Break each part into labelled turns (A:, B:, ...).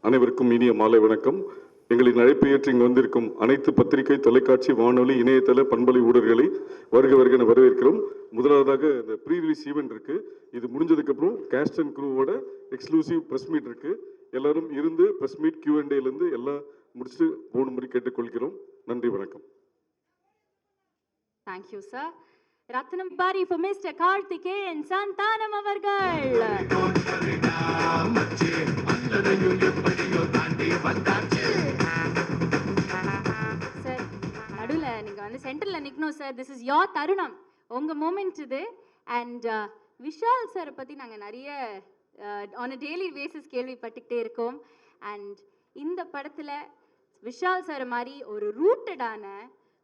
A: அனைவருக்கும் இனிய மாலை வணக்கம். எங்களின் அழைப்பை ஏற்று இங்கு வந்திருக்கும் அனைத்து பத்திரிகை, தொலைக்காட்சி, வானொலி, இணையதள, பண்பலை ஊடகங்களை வருக வருக என வரவேற்கிறோம். முதலாவதாக இந்த ப்ரீ ரிலீஸ் ஈவெண்ட் இருக்கு. இது முடிஞ்சதுக்கு அப்புறம் கேஸ்ட் அண்ட் க்ரூவோட எக்ஸ்க்ளூசிவ் பிரஸ் மீட் இருக்கு. எல்லாரும் இருந்து பிரஸ் மீட் Q&A இருந்து எல்லாம் முடிச்சுட்டு போகும்படி கேட்டுக்கொள்கிறோம். நன்றி, வணக்கம்.
B: Thank you, sir. Ratnam Bari for Mr. Karthikeyan Santanam avargal. Sir, நடுல நீங்க வந்து சென்டர்ல நிக்கணும் சார். This is your தருணம். உங்க மூமெண்ட் இது. And விஷால் சார் பத்தி நாங்க நிறைய on a daily basis கேள்விப்பட்டுக்கிட்டே இருக்கோம். And இந்த படத்துல விஷால் சார் மாதிரி ஒரு ரூட்டடான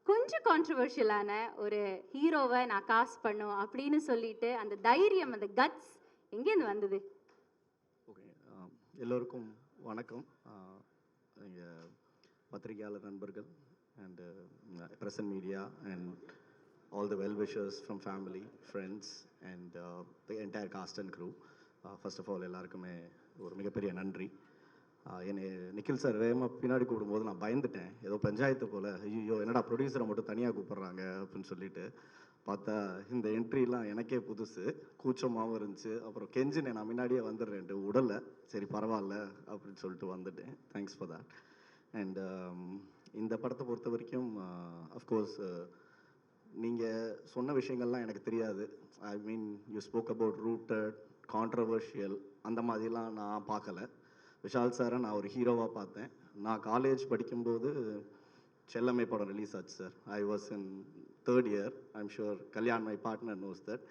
B: கொஞ்சம் கான்ட்ரவர்ஷியலான ஒரு ஹீரோவை நான் காஸ்ட் பண்ணும் அப்படின்னு சொல்லிட்டு அந்த தைரியம், அந்த கட்ஸ் எங்கேருந்து வந்தது?
C: ஓகே, எல்லோருக்கும் வணக்கம். எங்கள் பத்திரிகையாளர் நண்பர்கள் and present media and all the well wishers from family, friends and the entire cast and crew, first of all எல்லாருக்குமே ஒரு மிகப்பெரிய நன்றி. என்னை நிக்கில் சார் வேகமாக பின்னாடி கூப்பிடும்போது நான் பயந்துட்டேன். ஏதோ பஞ்சாயத்து போல், ஐயோ என்னடா ப்ரொடியூசரை மட்டும் தனியாக கூப்பிட்றாங்க அப்படின்னு சொல்லிட்டு பார்த்தா இந்த என்ட்ரிலாம் எனக்கே புதுசு, கூச்சமாகவும் இருந்துச்சு. அப்புறம் கெஞ்சினேன், நான் முன்னாடியே வந்துடுறேன்ட்டு, உடலை சரி பரவாயில்ல அப்படின்னு சொல்லிட்டு வந்துட்டேன். Thanks for that. அண்ட் இந்த படத்தை பொறுத்த வரைக்கும் அஃப்கோர்ஸ் நீங்கள் சொன்ன விஷயங்கள்லாம் எனக்கு தெரியாது. I mean you spoke about rooted, controversial, அந்த மாதிரிலாம் நான் பார்க்கல. விஷால் சாரை நான் ஒரு ஹீரோவாக பார்த்தேன். நான் காலேஜ் படிக்கும்போது செல்லம்மை படம் ரிலீஸ் ஆச்சு sir. I was in 3rd year. I'm sure Kalyan my partner knows that.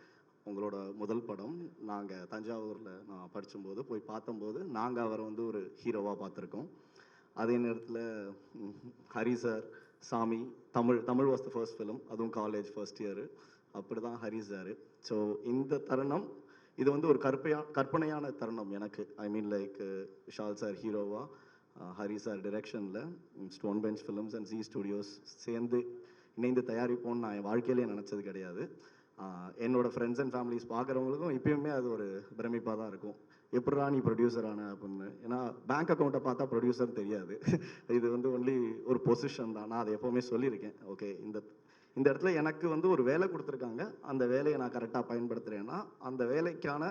C: உங்களோட முதல் படம் நாங்கள் தஞ்சாவூரில் நான் படிக்கும்போது போய் பார்த்தம்போது நாங்கள் அவரை வந்து ஒரு ஹீரோவாக பார்த்துருக்கோம். அதே நேரத்தில் ஹரி சார், சாமி, Tamil was the first film, அதுவும் காலேஜ் ஃபர்ஸ்ட் இயரு. அப்படி தான் ஹரி சார். ஸோ இந்த தருணம் இது வந்து ஒரு கற்பனையான தருணம் எனக்கு. I mean like Vishal sir ஹீரோவா, ஹரி சார் டிரெக்ஷனில் Stone Bench Films and Zee Studios சேர்ந்து இணைந்து தயாரிப்போம்னு நான் என் வாழ்க்கையிலே நினச்சது கிடையாது. என்னோடய ஃப்ரெண்ட்ஸ் அண்ட் ஃபேமிலிஸ் பார்க்குறவங்களுக்கும் இப்போயுமே அது ஒரு பிரமிப்பாக தான் இருக்கும். எப்படா நீ ப்ரொடியூசர் ஆன அப்படின்னு. ஏன்னா பேங்க் அக்கௌண்ட்டை பார்த்தா ப்ரொடியூசர் தெரியாது. இது வந்து ஒன்லி ஒரு பொசிஷன் தான். நான் அதை எப்போவுமே சொல்லியிருக்கேன். ஓகே, இந்த இடத்துல எனக்கு வந்து ஒரு வேலை கொடுத்துருக்காங்க, அந்த வேலையை நான் கரெக்டாக பயன்படுத்துகிறேன்னா அந்த வேலைக்கான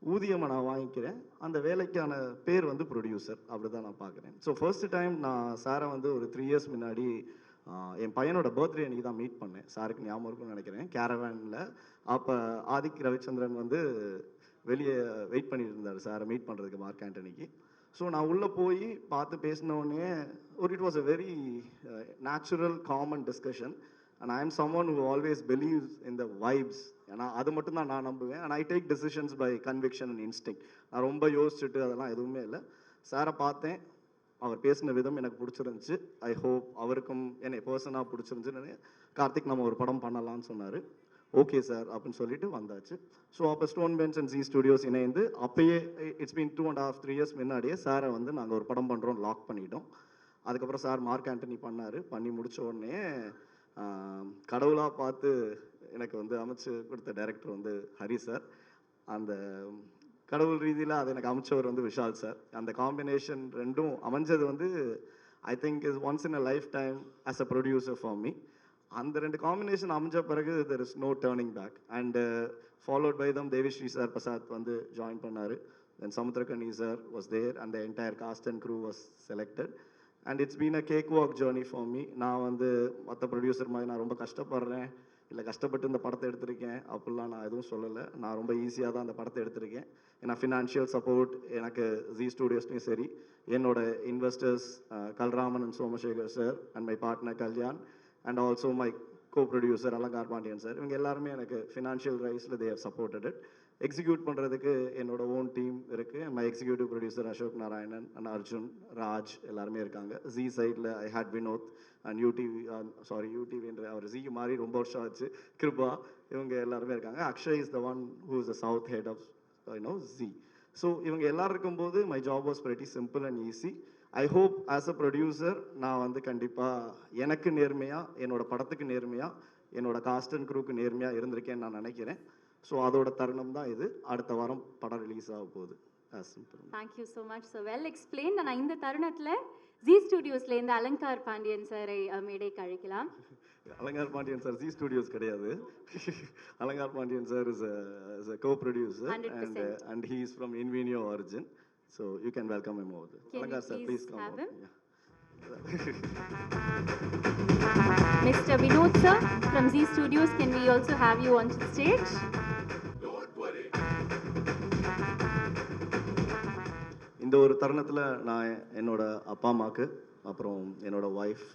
C: ஊதியமை நான் வாங்கிக்கிறேன். அந்த வேலைக்கான பேர் வந்து ப்ரொடியூசர், அப்படி தான் நான் பார்க்குறேன். ஸோ ஃபர்ஸ்ட் டைம் நான் சாரை வந்து ஒரு 3 years முன்னாடி என் பையனோட பர்த்டே அன்றைக்கி தான் மீட் பண்ணேன். சாருக்கு ஞாபகம் இருக்குன்னு நினைக்கிறேன், கேரவேனில். அப்போ ஆதிக் ரவிச்சந்திரன் வந்து வெளியே வெயிட் பண்ணிட்டு இருந்தார் சாரை மீட் பண்ணுறதுக்கு, மார்க் ஆண்டனிக்கு. ஸோ நான் உள்ளே போய் பார்த்து பேசினோடனே it was a very natural common discussion. And I am someone who always believes in the vibes. ஏன்னா அது மட்டும் தான் நான் நம்புவேன். And I take decisions by conviction and instinct. நான் ரொம்ப யோசிச்சுட்டு அதெல்லாம் எதுவுமே இல்லை. சாரை பார்த்தேன், அவர் பேசின விதம் எனக்கு பிடிச்சிருந்துச்சு. ஐ ஹோப் அவருக்கும் என்னை பர்சனாக பிடிச்சிருந்துச்சுன்னு. கார்த்திக் நம்ம ஒரு படம் பண்ணலான்னு சொன்னார். ஓகே சார் அப்படின்னு சொல்லிட்டு வந்தாச்சு. ஸோ அப்போ stone bench and Zee studios இணைந்து அப்பயே இட்ஸ் பீன் 2.5 3 years முன்னாடியே சாரை வந்து நாங்கள் ஒரு படம் பண்ணுறோம் லாக் பண்ணிட்டோம். அதுக்கப்புறம் சார் மார்க் ஆண்டனி பண்ணார். பண்ணி முடித்த உடனே கடவுளாக பார்த்து எனக்கு வந்து அமைச்சு கொடுத்த டைரக்டர் வந்து ஹரி சார். அந்த கடவுள் ரீதியில் அதை எனக்கு அமைச்சவர் வந்து விஷால் சார். அந்த காம்பினேஷன் ரெண்டும் அமைஞ்சது வந்து I think is once in a life time as a producer for me. அந்த 2 காம்பினேஷன் அமைஞ்ச பிறகு there is no turning back. And followed by them Devi Sri sir Prasad வந்து ஜாயின் பண்ணார். Then Samuthirakani sir was there and the entire cast and crew was selected. And it's been a cakewalk journey for me. நான் வந்து மற்ற producer மாதிரி நான் ரொம்ப கஷ்டப்படுறேன், இல்லை கஷ்டப்பட்டு இந்த படத்தை எடுத்திருக்கேன் அப்படிலாம் நான் எதுவும் சொல்லலை. நான் ரொம்ப ஈஸியாக தான் அந்த படத்தை எடுத்திருக்கேன். ஏன்னா ஃபினான்ஷியல் சப்போர்ட் எனக்கு ஜி ஸ்டுடியோஸ்லையும் சரி, என்னோட investors Kalraman and Somasekhar sir and my partner Kalyan and also my co-producer Alankar Pandian sir, இவங்க எல்லாருமே எனக்கு ஃபினான்ஷியல் ரைஸில் they have supported it. Execute பண்ணுறதுக்கு என்னோட ஓன் டீம் இருக்குது. My executive producer Ashok Narayanan and Arjun Raj எல்லாருமே இருக்காங்க. ஜி சைடில் ஐ ஹேட் வினோத் அண்ட் யூடிவின்ற அவர் ஜி மாதிரி ரொம்ப வருஷம் ஆச்சு, கிருபா, இவங்க எல்லாருமே இருக்காங்க. Akshay is the one who is the south head of Zee. So இவங்க எல்லோரும் இருக்கும்போது my job was very simple and easy. I hope as a producer நான் வந்து கண்டிப்பாக எனக்கு நேர்மையாக, என்னோடய படத்துக்கு நேர்மையாக, என்னோட காஸ்ட் அண்ட் க்ரூக்கு நேர்மையாக இருந்திருக்கேன்னு நான் நினைக்கிறேன். ஸோ அதோட தருணம் தான் இது. அடுத்த வாரம் படம் ரிலீஸ் ஆக போகுது. as simple.
B: Thank you so much so well explain. நான் இந்த தருணத்தில் ஜி ஸ்டுடியோஸ்லேருந்து அலங்கார் பாண்டியன் சாரை மேடைக்கு அழைக்கலாம்.
C: Alangar Pandian sir, Z Studios கிடையாது. Alangar Pandian sir is a co-producer
B: 100%.
C: and he is from Invenio origin. So you can welcome him over there.
B: Can
C: Alangar
B: you
C: sir,
B: please
C: please come
B: have
C: over.
B: him?
C: Yeah.
B: Mr. Vinod sir from Z Studios, can we also have you on stage?
C: இந்த ஒரு தருணத்தில் நான் என்னோட அப்பா அம்மாவுக்கு, அப்புறம் என்னோட wife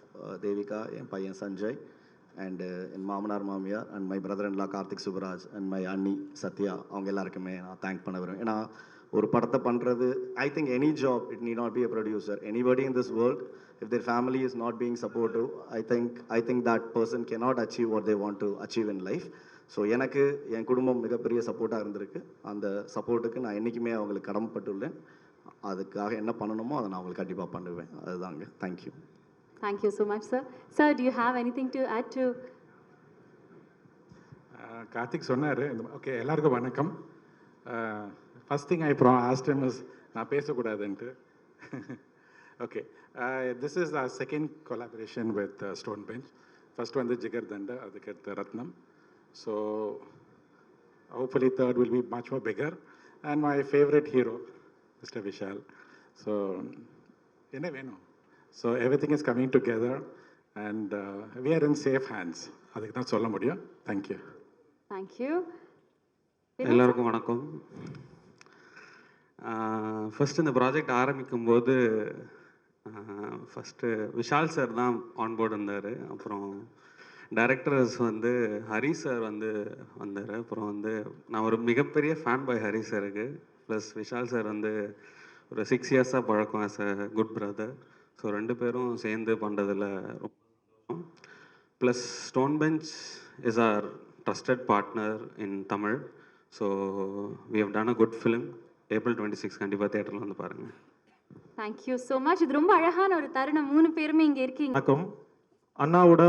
C: Devika, என் பையன் சஞ்சய், அண்டு என் மாமனார் மாமியார், and my brother in law Karthik Subraj, and my அண்ணி சத்யா, அவங்க எல்லாருக்குமே நான் தேங்க் பண்ண விரும்புகிறேன். ஏன்னா ஒரு படத்தை பண்ணுறது, I think any job it need not be a producer, anybody in this world, if their family is not being supportive, I think that person can not achieve what they want to achieve in life. So எனக்கு என் குடும்பம் மிகப்பெரிய சப்போர்ட்டாக இருந்திருக்கு. அந்த சப்போர்ட்டுக்கு நான் என்றைக்குமே அவங்களுக்கு கடமைப்பட்டுள்ளேன். அதுக்காக என்ன பண்ணணுமோ அதை நான் அவங்களுக்கு கண்டிப்பாக பண்ணுவேன். அதுதாங்க. Thank you.
B: Thank you so much, sir. Sir, do you have anything to add to?
D: Karthik சொன்னார். ஓகே, எல்லாருக்கும் வணக்கம். First thing I asked him is நான் பேசக்கூடாதுன்ட்டு. Okay, this is the second collaboration with Stone Bench. First வந்து Jigarthanda, அதுக்கடுத்து Rathnam. So hopefully third will be much more bigger. And my favourite hero mister Vishal. So என்ன வேணும்? So everything is coming together and we are in safe hands. அதுக்கு தான் சொல்ல முடியும். Thank you.
B: Thank you.
E: எல்லாருக்கும் வணக்கம். ஃபஸ்ட்டு இந்த ப்ராஜெக்ட் ஆரம்பிக்கும்போது ஃபஸ்ட்டு விஷால் சார் தான் ஆன்போர்டு இருந்தார். அப்புறம் டைரக்டர்ஸ் வந்து ஹரி சார் வந்தார். அப்புறம் நான் ஒரு மிகப்பெரிய ஃபேன் பாய் ஹரி சாருக்கு. ப்ளஸ் விஷால் சார் ஒரு 6 இயர்ஸாக பழக்கம் as a good brother. So 2 பேரும் சேர்ந்து பண்ணுறதில் ரொம்ப. Plus Stone Bench is our trusted partner in Tamil. So we have done a good film. April 26 கண்டிப்பாக தியேட்டரில் வந்து பாருங்கள்.
B: Thank you so much. இது ரொம்ப அழகான ஒரு தருணம். 3 பேருமே இங்கே இருக்கீங்க.
F: வணக்கம். அண்ணாவோட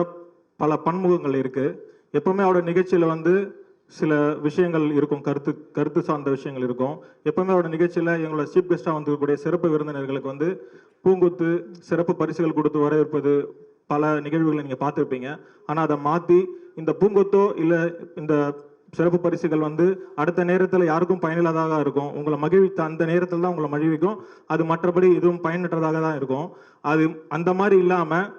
F: பல பன்முகங்கள் இருக்குது. எப்போவுமே அவரோட நிகழ்ச்சியில் சில விஷயங்கள் இருக்கும், கருத்து சார்ந்த விஷயங்கள் இருக்கும். எப்போவுமே அவரோட நிகழ்ச்சியில் எங்களோட சீஃப் கெஸ்ட்டாக வந்திருக்கக்கூடிய சிறப்பு விருந்தினர்களுக்கு பூங்குத்து சிறப்பு பரிசுகள் கொடுத்து வரவேற்பது பல நிகழ்வுகளை நீங்கள் பார்த்துருப்பீங்க. ஆனால் அதை மாற்றி இந்த பூங்கொத்தோ இல்லை இந்த சிறப்பு பரிசுகள் அடுத்த நேரத்தில் யாருக்கும் பயனில்லாததாக இருக்கும். உங்களை மகிழ்வித்த அந்த நேரத்தில் தான் உங்களை மகிழ்விக்கும். அது மற்றபடி எதுவும் பயனற்றதாக தான் இருக்கும். அது அந்த மாதிரி இல்லாமல்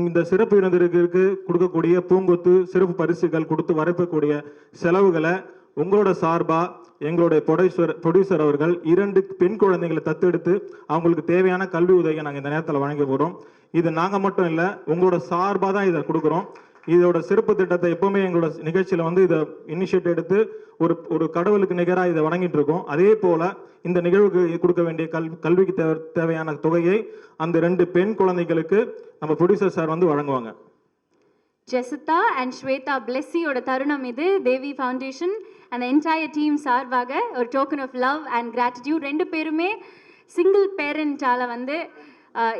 F: இந்த சிறப்பு விருந்தினருக்கு கொடுக்கக்கூடிய பூங்கொத்து சிறப்பு பரிசுகள் கொடுத்து வரப்பக்கூடிய செலவுகளை உங்களோட சார்பாக எங்களுடைய ப்ரொடியூசர் அவர்கள் 2 பெண் குழந்தைகளை தத்தெடுத்து அவங்களுக்கு தேவையான கல்வி உதவியை நாங்கள் இந்த நேரத்தில் வழங்க போகிறோம். இது நாங்கள் மட்டும் இல்லை, உங்களோட சார்பாக தான் இதை கொடுக்குறோம். இதோட சிறப்பு திட்டத்தை எப்பவுமே எங்களோட நிகழ்ச்சியில் இதை இனிஷியேட் எடுத்து ஒரு கடவுளுக்கு நிகராக இதை வழங்கிட்டு இருக்கோம். அதே போல் இந்த நிகழ்வுக்கு கொடுக்க வேண்டிய கல்விக்கு தேவையான தொகையை அந்த 2 பெண் குழந்தைகளுக்கு நம்ம ப்ரொடியூசர் சார் வழங்குவாங்க.
B: ஜெசிதா அண்ட் ஸ்வேதா பிளெஸ்ஸியோட தருணம் இது. தேவி ஃபவுண்டேஷன் அந்த என்டையர் டீம் சார்பாக ஒரு token of love and gratitude. 2 பேருமே சிங்கிள் பேரண்டால்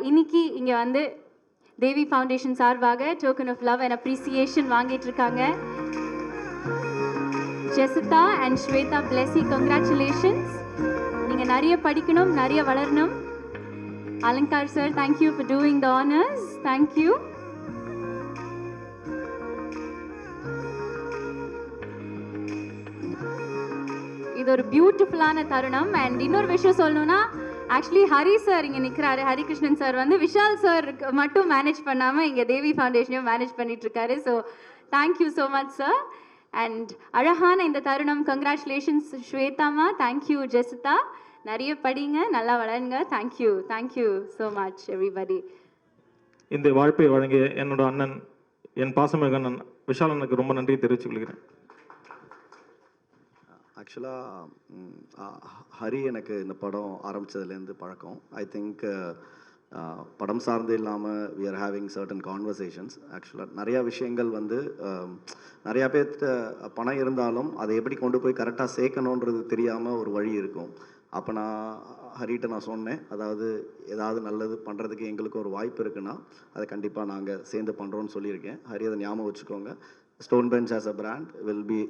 B: இன்னைக்கு இங்கே தேவி ஃபவுண்டேஷன் சார்பாக token of love and appreciation வாங்கிட்டு இருக்காங்க. Jesitha and Swetha Blessy, congratulations. நீங்கள் நிறைய படிக்கணும், நிறைய வளரணும். Alankar sir, thank you for doing the honours. Thank you. இது ஒரு பியூட்டிஃபுல்லான தருணம். அண்ட் இன்னொரு விஷயம் சொல்லணும்னா, ஆக்சுவலி ஹரி சார் இங்கே நிற்கிறாரு. ஹரிகிருஷ்ணன் சார் விஷால் சார் மட்டும் மேனேஜ் பண்ணாமல் இங்கே தேவி ஃபவுண்டேஷனையும் மேனேஜ் பண்ணிட்டு இருக்காரு. So thank you so much sir. And அழகான இந்த தருணம். கங்க்ராச்சுலேஷன்ஸ் ஸ்வேதாமா. தேங்க்யூ ஜெசிதா. நிறைய படிங்க, நல்லா வளருங்க. Thank you so much everybody.
F: இந்த வாய்ப்பை வழங்கிய என்னோட அண்ணன், என் பாசமிகு அண்ணன் விஷால் அண்ணனுக்கு ரொம்ப நன்றி தெரிவித்துக் கொள்கிறேன்.
C: ஆக்சுவலாக ஹரி எனக்கு இந்த படம் ஆரம்பித்ததுலேருந்து பழக்கம். ஐ திங்க் படம் சார்ந்து இல்லாமல் we are having certain conversations. ஆக்சுவலாக நிறையா விஷயங்கள் நிறையா பேர்கிட்ட பணம் இருந்தாலும் அதை எப்படி கொண்டு போய் கரெக்டாக சேர்க்கணுன்றது தெரியாமல் ஒரு வழி இருக்கும். அப்போ நான் ஹரிட்ட நான் சொன்னேன், ஏதாவது நல்லது பண்ணுறதுக்கு எங்களுக்கு ஒரு வாய்ப்பு இருக்குன்னா அதை கண்டிப்பாக நாங்கள் சேர்ந்து பண்ணுறோன்னு சொல்லியிருக்கேன். ஹரி அதை ஞாபகம் வச்சுக்கோங்க. Stone bench as a brand will be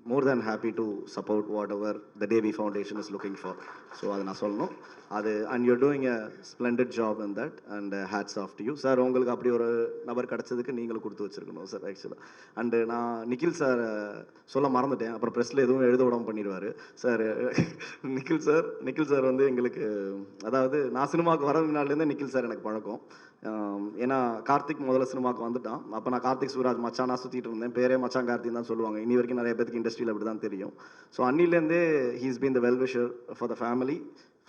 C: more than happy to support whatever the Devi Foundation is looking for. So அதை நான் சொல்லணும். அது and you're doing a splendid job in that and hats off to you. Sir உங்களுக்கு அப்படி ஒரு நபர் கிடைச்சதுக்கு நீங்களும் கொடுத்து வச்சிருக்கணும் சார் ஆக்சுவலாக. அண்டு நான் நிக்கில் சார் சொல்ல மறந்துட்டேன், அப்புறம் ப்ரெஸ்ஸில் எதுவும் எழுத விடாமல் பண்ணிடுவார் சார். நிக்கில் சார் வந்து எங்களுக்கு, அதாவது நான் சினிமாவுக்கு வர முன்னாடிலேருந்தே நிக்கில் சார் எனக்கு பழக்கம். ஏன்னா கார்த்திக் முதல்ல சினிமாவுக்கு வந்துட்டான், அப்போ நான் கார்த்திக் சூராஜ் மச்சானா சுற்றிட்டு இருந்தேன். பேரே மச்சான் கார்த்திக் தான் சொல்லுவாங்க. இனி வரைக்கும் நிறைய பேருக்கு இண்டஸ்ட்ரியில் அப்படி தான் தெரியும். ஸோ அன்னிலேருந்தே he's been the well wisher for the family,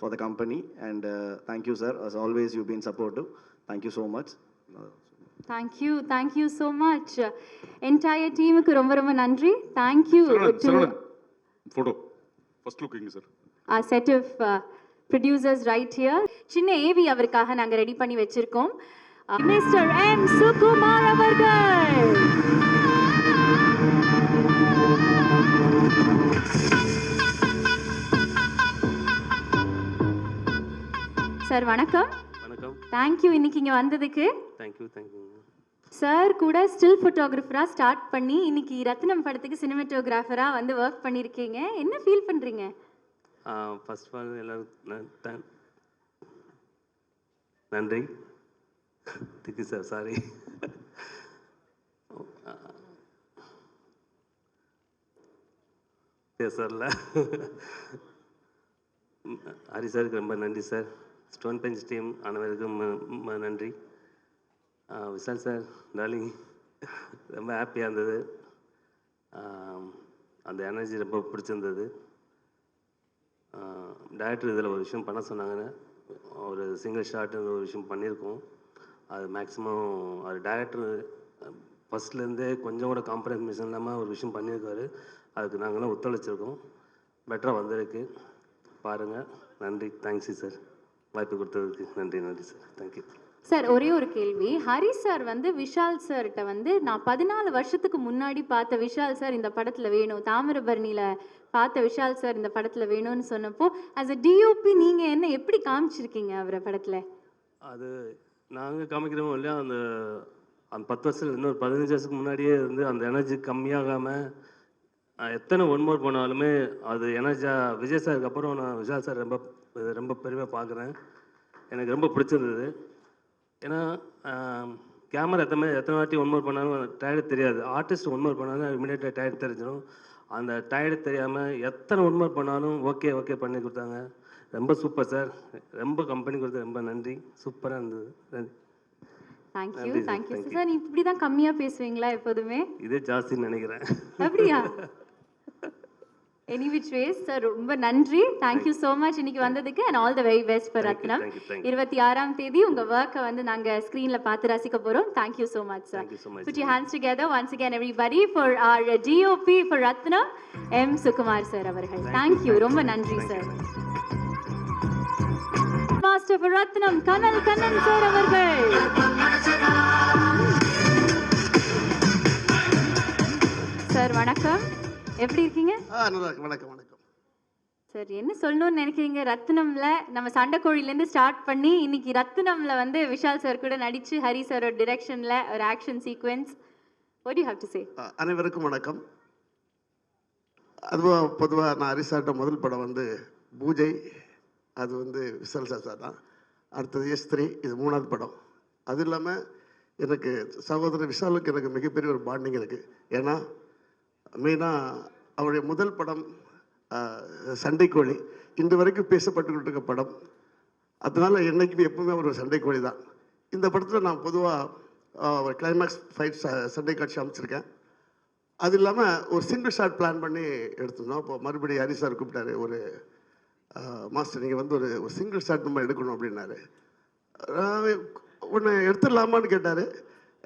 C: for the company, and thank you sir, as always you've been supportive. Thank you so much.
B: Thank you so much. Entire teamக்கு ரொம்ப ரொம்ப நன்றி. Thank you to
A: photo first look இங்க sir.
B: our set of producers right here. சின்ன AV அவருக்காக நாங்க ready பண்ணி வச்சிருக்கோம். Mister M Sukumar அவர்கள். சார் வணக்கம்.
E: வணக்கம்.
B: தேங்க்யூ இன்னைக்கு இங்கே வந்ததுக்கு.
E: தேங்க்யூ.
B: சார் கூட ஸ்டில் ஃபோட்டோகிராஃபராக ஸ்டார்ட் பண்ணி இன்னைக்கு ரத்னம் படத்துக்கு சினிமாட்டோகிராஃபராக வந்து ஒர்க் பண்ணியிருக்கீங்க. என்ன ஃபீல் பண்ணுறீங்க?
E: ஃபர்ஸ்ட் ஆஃப் ஆல் எல்லாரும் நன்றி. திக்கு சார், சாரி. பேசல. ஹரி சாருக்கு ரொம்ப நன்றி சார். ஸ்டோன் பெஞ்ச் டீம் அனைவருக்கும் நன்றி. விஷால் சார், டார்லிங், ரொம்ப ஹாப்பியாக இருந்தது. அந்த எனர்ஜி ரொம்ப பிடிச்சிருந்தது. டேரக்டர் இதில் ஒரு விஷயம் பண்ண சொன்னாங்கன்னு ஒரு சிங்கிள் ஷாட்டுன்னு ஒரு விஷயம் பண்ணியிருக்கோம். அது மேக்ஸிமம் அது டேரக்டர் ஃபஸ்ட்லேருந்தே கொஞ்சம் கூட காம்ப்ரமைஸ் இல்லாமல் ஒரு விஷயம் பண்ணியிருக்காரு. அதுக்கு நாங்களாம் ஒத்துழைச்சிருக்கோம். பெட்டராக வந்திருக்கு, பாருங்கள். நன்றி. தேங்க்ஸு சார், வாய்ப்பு கொடுத்ததுக்கு நன்றி சார். Thank you
B: sir. ஒரே ஒரு கேள்வி. ஹரி சார் வந்து விஷால் சார்கிட்ட வந்து நான் 14 வருஷத்துக்கு முன்னாடி பார்த்த விஷால் சார் இந்த படத்தில் வேணும், தாமிரபரணியில் பார்த்த விஷால் சார் இந்த படத்தில் வேணும்னு சொன்னப்போ ஆஸ் அ டிஓபி நீங்கள் என்ன எப்படி காமிச்சிருக்கீங்க அவரை படத்தில்?
E: அது நாங்கள் காமிக்கிறோமோ இல்லையா, அந்த 10 வருஷம் இன்னொரு 15 வருஷத்துக்கு முன்னாடியே இருந்து அந்த எனர்ஜி கம்மியாகாமல் எத்தனை ஒன் மோர் போனாலுமே அது எனர்ஜியாக விஜய் சாருக்கு அப்புறம் நான் விஷால் சார் ரொம்ப பெருமையாக பார்க்குறேன். எனக்கு ரொம்ப பிடிச்சிருந்தது. ஏன்னா கேமரா எத்தனை வாட்டி ஒன் மோர் பண்ணாலும் டயர்டு தெரியாது. ஆர்டிஸ்ட் ஒன் மோர் பண்ணாலும் இமீடியட்டாக டயர்டு தெரிஞ்சிடும். அந்த டயர்டு தெரியாமல் எத்தனை ஒன் மோர் பண்ணாலும் ஓகே பண்ணி கொடுத்தாங்க. ரொம்ப சூப்பர் சார். ரொம்ப கம்பெனி கொடுத்து ரொம்ப நன்றி. சூப்பராக இருந்தது. நன்றி.
B: Thank you sir. இப்படி தான் கம்மியாக பேசுவீங்களா எப்போதுமே?
E: இதே ஜாஸ்தின்னு நினைக்கிறேன்.
B: அப்படியா? எனி விச் வேஸ் சார், ரொம்ப நன்றி. தேங்க்யூ ஸோ மச் இன்னைக்கு வந்ததுக்கு and all the very best for Rathnam. 26ஆம் தேதி உங்கள் ஒர்க்கை வந்து நாங்கள் ஸ்க்ரீனில் பார்த்து ரசிக்க போகிறோம். Thank you so much sir. Put your hands together once again everybody for our DOP for Ratnam, M. Sukumar sir அவர்கள். தேங்க்யூ, ரொம்ப நன்றி sir. Master for Ratnam, Kannan sir அவர்கள். சார் வணக்கம், எப்படி இருக்கீங்க?
G: நல்லா இருக்கு. வணக்கம்.
B: சார் என்ன சொல்லணும்னு நினைக்கிறீங்க? ரத்னம்ல நம்ம சண்டைக்கோழிலேருந்து ஸ்டார்ட் பண்ணி இன்னைக்கு ரத்னம்ல வந்து விஷால் சார் கூட நடிச்சு ஹரி சாரோட டிரெக்ஷன்ல ஒரு action sequence. what do you have to say?
G: அனைவருக்கும் வணக்கம். அதுவும் பொதுவாக நான் ஹரி சார்ட்ட முதல் படம் வந்து பூஜை, அது வந்து விஷால் சார் தான். அடுத்தது S3, இது 3ஆவது படம். அது இல்லாமல் எனக்கு சகோதரர் விஷாலுக்கு எனக்கு மிகப்பெரிய ஒரு பாண்டிங் இருக்குது. ஏன்னா மெயினாக அவருடைய முதல் படம் சண்டைக்கோழி இன்று வரைக்கும் பேசப்பட்டுக்கிட்டு இருக்க படம். அதனால் என்றைக்குமே எப்பவுமே ஒரு சண்டைக்கோழி தான். இந்த படத்தில் நான் பொதுவாக கிளைமேக்ஸ் ஃபைட் சண்டை காட்சி அமைச்சிருக்கேன். அது இல்லாமல் ஒரு சிங்கிள் ஷாட் பிளான் பண்ணி எடுத்துருந்தோம். அப்போ மறுபடியும் ஹரி சார் கூப்பிட்டாரு, ஒரு மாஸ்டர் நீங்கள் வந்து ஒரு சிங்கிள் ஷாட் நம்ம எடுக்கணும் அப்படின்னாரு. ஒன்று எடுத்துடலாமான்னு கேட்டார்.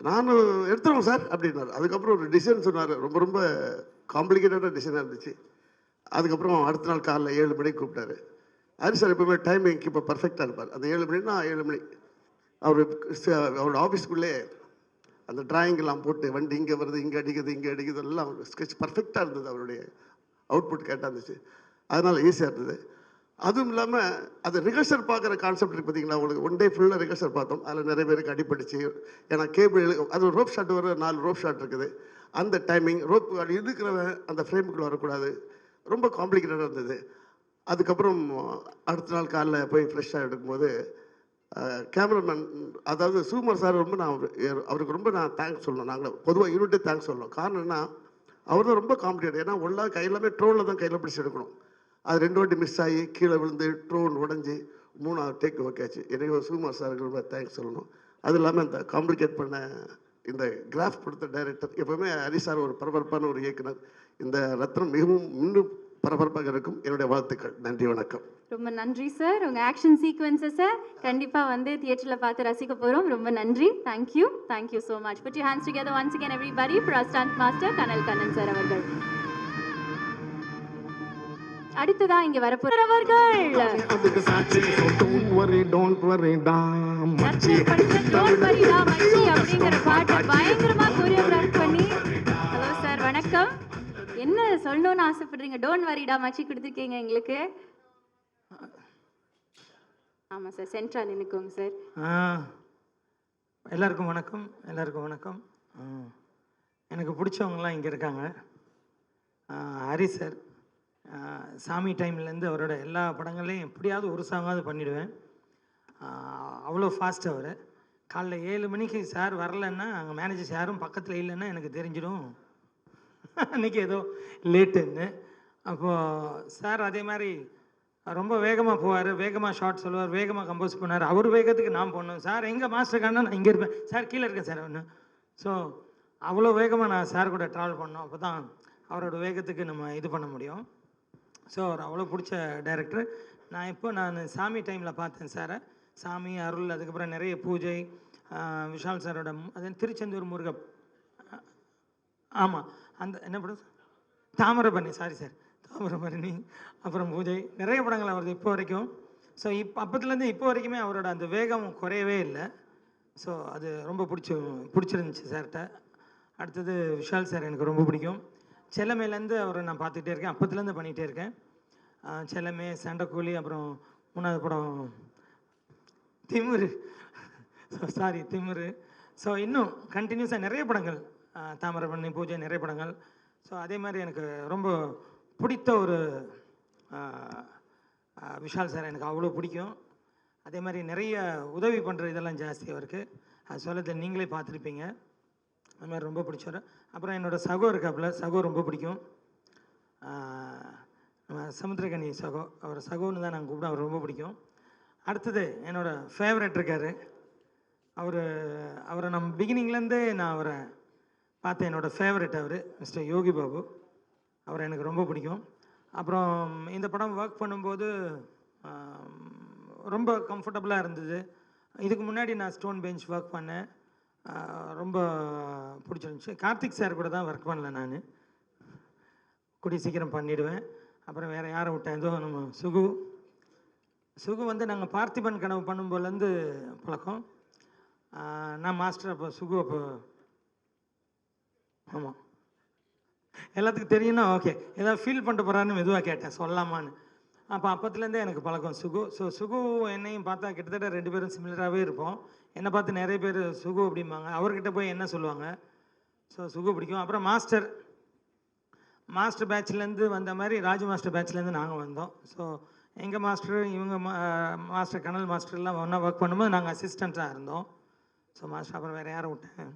G: நானும் எடுத்துருவோம் சார் அப்படின்னாரு. அதுக்கப்புறம் ஒரு டிசைன் சொன்னார், ரொம்ப காம்ப்ளிகேட்டடாக டிசைனாக இருந்துச்சு. அதுக்கப்புறம் அடுத்த நாள் காலைல 7 மணிக்கு கூப்பிட்டாரு. ஹரி சார் எப்பவுமே டைமிங் இப்போ பர்ஃபெக்டாக இருப்பார். அந்த 7 மணினா 7 மணி அவரோட ஆஃபீஸ்க்குள்ளே அந்த டிராயிங்கெல்லாம் போட்டு வண்டி இங்கே வருது, இங்கே அடிக்குது எல்லாம் ஸ்கெட்ச் பர்ஃபெக்டாக இருந்தது. அவருடைய அவுட்புட் கேட்டாக இருந்துச்சு. அதனால் ஈஸியாக இருந்தது. அதுவும் இல்லாமல் அது ரிஹர்சல் பார்க்குற கான்செப்ட் இருக்குது பார்த்தீங்களா, உங்களுக்கு ஒன் டே ஃபுல்லாக ரிஹர்சல் பார்த்தோம். அதில் நிறைய பேருக்கு அடிபட்டுச்சு. ஏன்னா கேபிள் அது ஒரு ரோப் ஷாட் வர 4 ரோப் ஷாட் இருக்குது. அந்த டைமிங் ரோப் இருக்கிறவன் அந்த ஃப்ரேமுக்குள்ளே வரக்கூடாது. ரொம்ப காம்ப்ளிகேட்டடாக இருந்தது. அதுக்கப்புறம் அடுத்த நாள் காலைல போய் ஃப்ரெஷ்ஷாக எடுக்கும்போது கேமராமேன், அதாவது சுகுமார் சார் ரொம்ப அவருக்கு ரொம்ப நான் தேங்க்ஸ் சொல்லணும். நாங்கள் பொதுவாக யூனிட்டே தேங்க்ஸ் சொல்லணும். காரணம் என்ன, அவர் தான் ரொம்ப காம்ப்ளிகேட். ஏன்னா ஒன்றா எல்லாமே ட்ரோனில் தான் கையில் பிடிச்சி எடுக்கணும். அது 2 வாட்டி மிஸ் ஆகி கீழே விழுந்து ட்ரோன் உடஞ்சி 3ஆவது டேக் ஓகே ஆச்சு. எனக்கு சுகுமார் சாருக்கு ரொம்ப தேங்க்ஸ் சொல்லணும். அது இல்லாமல் இந்த காம்ப்ளிகேட் பண்ண இந்த கிராஃப் கொடுத்த டைரக்டர், எப்போவுமே ஹரி சார் ஒரு பரபரப்பான ஒரு இயக்குனர். இந்த ரத்னம் மிகவும் இன்னும் பரபரப்பாக இருக்கும். என்னுடைய வாழ்த்துக்கள். நன்றி, வணக்கம்.
B: ரொம்ப நன்றி சார். உங்கள் ஆக்ஷன் சீக்வன்சஸை கண்டிப்பாக வந்து தியேட்டரில் பார்த்து ரசிக்க போகிறோம். ரொம்ப நன்றி. Thank you. Thank you so much. Put your hands together once again everybody for our stunt master Kanal Kannan sir அவர்கள். அடுத்ததா இங்க வரப்போறவர்கள் அப்படிங்கிற பாட்டை பயங்கரமா கோரியோகிராஃப் பண்ணி, ஹலோ சார் வணக்கம், என்ன சொல்லணும்னு ஆசைப்படுறீங்க? டோன்ட் வரிடா மச்சி கொடுத்துருக்கீங்க எங்களுக்கு. ஆமா சார், சென்ட்ரா நினைக்கோங்க சார்.
H: எல்லாருக்கும் வணக்கம். எல்லாருக்கும் வணக்கம். எனக்கு பிடிச்சவங்கலாம் இங்கே இருக்காங்க. ஹரி சார், சாமி டைம்லேருந்து அவரோட எல்லா படங்களையும் எப்படியாவது ஒரு சாங்காவது பண்ணிவிடுவேன். அவ்வளோ ஃபாஸ்ட் அவர். காலைல 7 மணிக்கு சார் வரலன்னா அங்கே மேனேஜர்ஸ் யாரும் பக்கத்தில் இல்லைன்னா எனக்கு தெரிஞ்சிடும் அன்றைக்கி ஏதோ லேட்டுன்னு. அப்போது சார் அதே மாதிரி ரொம்ப வேகமாக போவார், வேகமாக ஷார்ட் சொல்லுவார், வேகமாக கம்போஸ் பண்ணார். அவர் வேகத்துக்கு நான் போடணும். சார் எங்கே மாஸ்டர் காணா, நான் இங்கே இருப்பேன், சார் கீழே இருக்கேன் சார் ஒன்று. ஸோ அவ்வளோ வேகமாக நான் சார் கூட ட்ராவல் பண்ணோம். அப்போ தான் அவரோட வேகத்துக்கு நம்ம இது பண்ண முடியும். ஸோ அவர் அவ்வளோ பிடிச்ச டைரக்டர். நான் சாமி டைமில் பார்த்தேன் சாரை. சாமி, அருள், அதுக்கப்புறம் நிறைய பூஜை, விஷால் சாரோட அது திருச்செந்தூர் முருக, ஆமாம் அந்த என்ன படம், தாமிரபரணி, சாரி சார், தாமிரபரணி, அப்புறம் பூஜை, நிறைய படங்கள் அவரது இப்போ வரைக்கும். ஸோ அப்போத்துலேருந்து இப்போ வரைக்குமே அவரோட அந்த வேகம் குறையவே இல்லை. ஸோ அது ரொம்ப பிடிச்சிருந்துச்சு சார்கிட்ட. அடுத்தது விஷால் சார் எனக்கு ரொம்ப பிடிக்கும். செல்லமேலேருந்து அவரை நான் பார்த்துக்கிட்டே இருக்கேன், அப்போத்துலேருந்து பண்ணிகிட்டே இருக்கேன். செல்லமே, சண்டைக்கூலி, அப்புறம் 3வது படம் திமிரு, திமிரு. ஸோ இன்னும் கண்டினியூஸாக நிறைய படங்கள், தாமிரபரணி, பூஜை, நிறைய படங்கள். ஸோ அதே மாதிரி எனக்கு ரொம்ப பிடித்த ஒரு விஷால் சார் எனக்கு அவ்வளோ பிடிக்கும். அதே மாதிரி நிறைய உதவி பண்ணுற இதெல்லாம் ஜாஸ்தி அவருக்கு. அது சொல்லத்தை நீங்களே பார்த்துருப்பீங்க. அது மாதிரி ரொம்ப பிடிச்சவர். அப்புறம் என்னோடய சகோ இருக்காப்புல, சகோ ரொம்ப பிடிக்கும். சமுத்திரகனி சகோ, அவர் சகோன்னு தான் நாங்கள் கூப்பிட, அவர் ரொம்ப பிடிக்கும். அடுத்தது என்னோடய ஃபேவரட் இருக்கார். அவரை நம்ம பிகினிங்லேருந்தே நான் அவரை பார்த்தேன். என்னோடய ஃபேவரட் அவர் மிஸ்டர் யோகி பாபு. அவர் எனக்கு ரொம்ப பிடிக்கும். அப்புறம் இந்த படம் ஒர்க் பண்ணும்போது ரொம்ப கம்ஃபர்டபுளாக இருந்தது. இதுக்கு முன்னாடி நான் ஸ்டோன் பெஞ்ச் ஒர்க் பண்ணேன், ரொம்ப பிடிச்சிருந்துச்சு. கார்த்திக் சார் கூட தான் ஒர்க் பண்ணல, நான் கூடிய சீக்கிரம் பண்ணிவிடுவேன். அப்புறம் வேறு யாரை விட்டேன், ஏதோ நம்ம சுகு வந்து நாங்கள் பார்த்திபன் கனவு பண்ணும்போதுலேருந்து பழக்கம். நான் மாஸ்டர், அப்போ சுகு, அப்போ ஆமாம் எல்லாத்துக்கும் தெரியும்னா ஓகே, ஏதாவது ஃபீல் பண்ணிட்டு போகிறான்னு மெதுவாக கேட்டேன் சொல்லலாமான்னு. அப்போத்துலேருந்தே எனக்கு பழக்கம் சுகு. ஸோ சுகு என்னையும் பார்த்தா கிட்டத்தட்ட 2 பேரும் சிமிலராகவே இருப்போம். என்னை பார்த்து நிறைய பேர் சுகு அப்படிம்பாங்க, அவர்கிட்ட போய் என்ன சொல்லுவாங்க. ஸோ சுகு பிடிக்கும். அப்புறம் மாஸ்டர் பேட்ச்லேருந்து வந்த மாதிரி ராஜு மாஸ்டர் பேட்ச்லேருந்து நாங்கள் வந்தோம். ஸோ எங்கள் மாஸ்டர், இவங்க மாஸ்டர் கனல் மாஸ்டர்லாம் ஒன்றா ஒர்க் பண்ணும்போது நாங்கள் அசிஸ்டண்ட்டாக இருந்தோம். ஸோ மாஸ்டர், அப்புறம் வேறு யாரை விட்டேன்,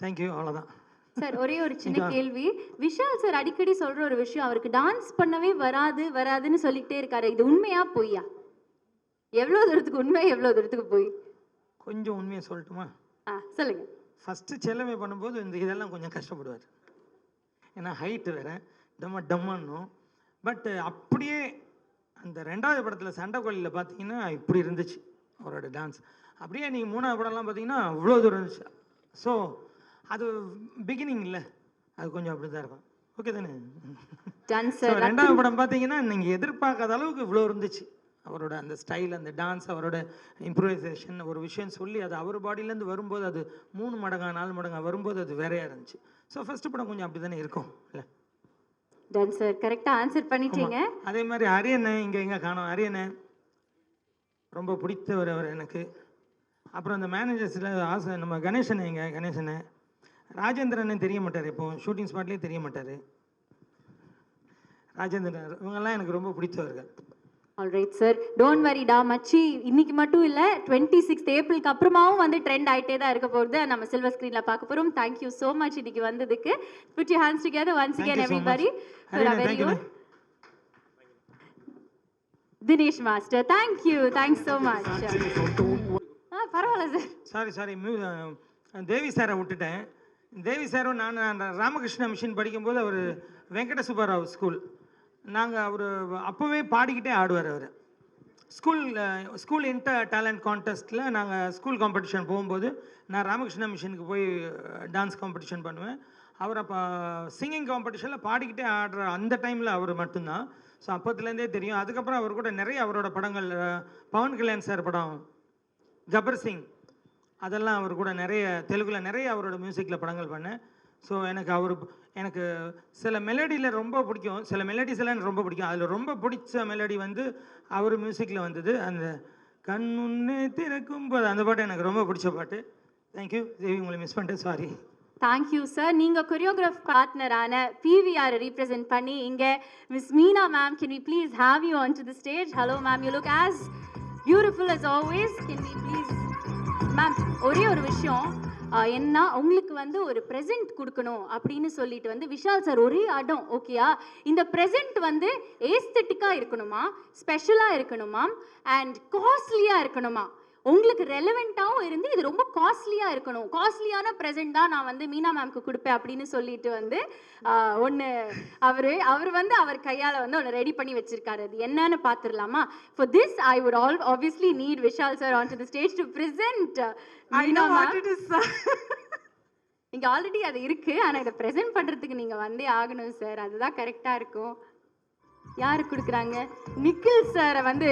H: தேங்க்யூ, அவ்வளோதான்.
B: சார் ஒரே ஒரு சின்ன கேள்வி. விஷால் சார் அடிக்கடி சொல்ற ஒரு விஷயம், அவருக்கு டான்ஸ் பண்ணவே வராதுன்னு சொல்லிக்கிட்டே இருக்காரு. இது உண்மையா பொய்யா? எவ்வளோ தூரத்துக்கு உண்மை, எவ்வளோ தூரத்துக்கு பொய்?
H: கொஞ்சம் உண்மையை சொல்லட்டுமா?
B: சொல்லுங்க.
H: ஃபஸ்ட்டு செல்லமே பண்ணும்போது இதெல்லாம் கொஞ்சம் கஷ்டப்படுவார். ஏன்னா ஹைட்டு வேறு, டம்மான்னும். பட் அப்படியே அந்த 2வது படத்தில் சண்டைக்கோழியில் பார்த்தீங்கன்னா இப்படி இருந்துச்சு அவரோட டான்ஸ். அப்படியே நீங்கள் 3வது படம்லாம் பார்த்தீங்கன்னா அவ்வளோ தூரம் இருந்துச்சு. ஸோ அது பிகினிங் இல்லை, அது கொஞ்சம் அப்படி தான் இருக்கும். ஓகே தானே? 2வது படம் பார்த்தீங்கன்னா நீங்கள் எதிர்பார்க்காத அளவுக்கு இவ்வளோ இருந்துச்சு. அவரோட அந்த ஸ்டைல், அந்த டான்ஸ், அவரோட இம்ப்ரூவைசேஷன், ஒரு விஷயம் சொல்லி அது அவர் பாடியிலேருந்து வரும்போது அது 3 மடங்கா 4 மடங்கா வரும்போது அது வேறையாக இருந்துச்சு. ஸோ ஃபஸ்ட்டு படம் கொஞ்சம் அப்படி தானே இருக்கும் இல்லை?
B: டன் சார், கரெக்டாக ஆன்சர் பண்ணிட்டீங்க.
H: அதே மாதிரி அரியண்ணன் இங்கே எங்கே காணோம். அரியண்ணன் ரொம்ப பிடித்தவர் அவர் எனக்கு. அப்புறம் அந்த மேனேஜர்ஸில் ஆசை நம்ம கணேசன் எங்க கணேசனை, ராஜேந்திரன் தெரிய மாட்டார், இப்போ ஷூட்டிங் ஸ்பாட்லேயே தெரிய மாட்டார். ராஜேந்திரன் இவங்கெல்லாம் எனக்கு ரொம்ப பிடித்தவர்கள்.
B: ஆல்ரைட் சார், டோன்ட் வரிடா மச்சி, இன்னைக்கு மட்டும் இல்லை 26th ஏப்ரலுக்கு அப்புறமாவும் வந்து ட்ரெண்ட் ஆகிட்டே தான் இருக்க போகிறது. நம்ம சில்வர் ஸ்க்ரீனில் பார்க்க போகிறோம். தேங்க்யூ ஸோ மச் இன்னைக்கு வந்ததுக்கு. Put your hands together once again everybody for a very good. Dinesh master, thank you, thanks so much. பரவாயில்ல சார்.
H: சாரி தேவி சாரை விட்டுட்டேன். தேவி சாரும் நான் ராமகிருஷ்ணா மிஷன் படிக்கும்போது அவர் வெங்கட சுப்பராவ் ஸ்கூல், நாங்கள் அவர் அப்போவே பாடிக்கிட்டே ஆடுவார். அவர் ஸ்கூல் இன்டர் டேலண்ட் கான்டெஸ்ட்டில் நாங்கள் ஸ்கூல் காம்படிஷன் போகும்போது நான் ராமகிருஷ்ணா மிஷனுக்கு போய் டான்ஸ் காம்படிஷன் பண்ணுவேன். அவர் அப்போ சிங்கிங் காம்படிஷனில் பாடிக்கிட்டே ஆடுற அந்த டைமில் அவர் மட்டும்தான். ஸோ அப்போத்துலேருந்தே தெரியும். அதுக்கப்புறம் அவர் கூட நிறைய அவரோட படங்கள், பவன் கல்யாண் சார் படம் கபர் சிங், அதெல்லாம் அவர் கூட நிறைய தெலுங்கில் நிறைய அவரோட மியூசிக்கில் படங்கள் பண்ணேன். ஸோ எனக்கு சில மெலடியில் ரொம்ப பிடிக்கும், சில மெலடிஸ் எல்லாம் எனக்கு ரொம்ப பிடிக்கும். அதில் ரொம்ப பிடிச்ச மெலடி வந்து அவர் மியூசிக்கில் வந்தது, அந்த கண்ணுன்னே திறக்கும் போது அந்த பாட்டு எனக்கு ரொம்ப பிடிச்ச பாட்டு. தேங்க்யூ தேவி, உங்களை மிஸ் பண்ணிட்டேன், சாரி.
B: Thank you sir. நீங்கள் கொரியோகிராஃப் பார்ட்னரான பிவிஆரை ரீப்ரசென்ட் பண்ணி இங்கே miss Meena ma'am, can we please have you on to the stage? Hello ma'am, you look as beautiful as always. Can we please ma'am, ஒரே ஒரு விஷயம் என்ன, உங்களுக்கு வந்து ஒரு ப்ரெசென்ட் கொடுக்கணும் அப்படின்னு சொல்லிட்டு வந்து விஷால் சார் ஒரே அடம், ஓகேயா? இந்த ப்ரெசென்ட் வந்து ஏஸ்தட்டிக்காக இருக்கணுமா, ஸ்பெஷலாக இருக்கணுமா, அண்ட் காஸ்ட்லியாக இருக்கணுமா? உங்களுக்கு ரெலவெண்ட்டாகவும் இருந்து இது ரொம்ப காஸ்ட்லியாக இருக்கணும், காஸ்ட்லியான ப்ரெசென்ட் தான் நான் வந்து மீனா மேம்க்கு கொடுப்பேன் அப்படின்னு சொல்லிட்டு வந்து ஒன்று அவர் வந்து அவர் கையால் வந்து ஒன்று ரெடி பண்ணி வச்சிருக்காரு. அது என்னன்னு பார்த்துடலாமா? For this I would obviously need Vishal sir on to the stage to present Meena ma'am. இங்கே ஆல்ரெடி அது இருக்குது, ஆனால் இதை ப்ரெசென்ட் பண்ணுறதுக்கு நீங்கள் வந்தே ஆகணும் சார், அதுதான் கரெக்டாக இருக்கும். யாரு கொடுக்குறாங்க? நிக்கில் சாரை வந்து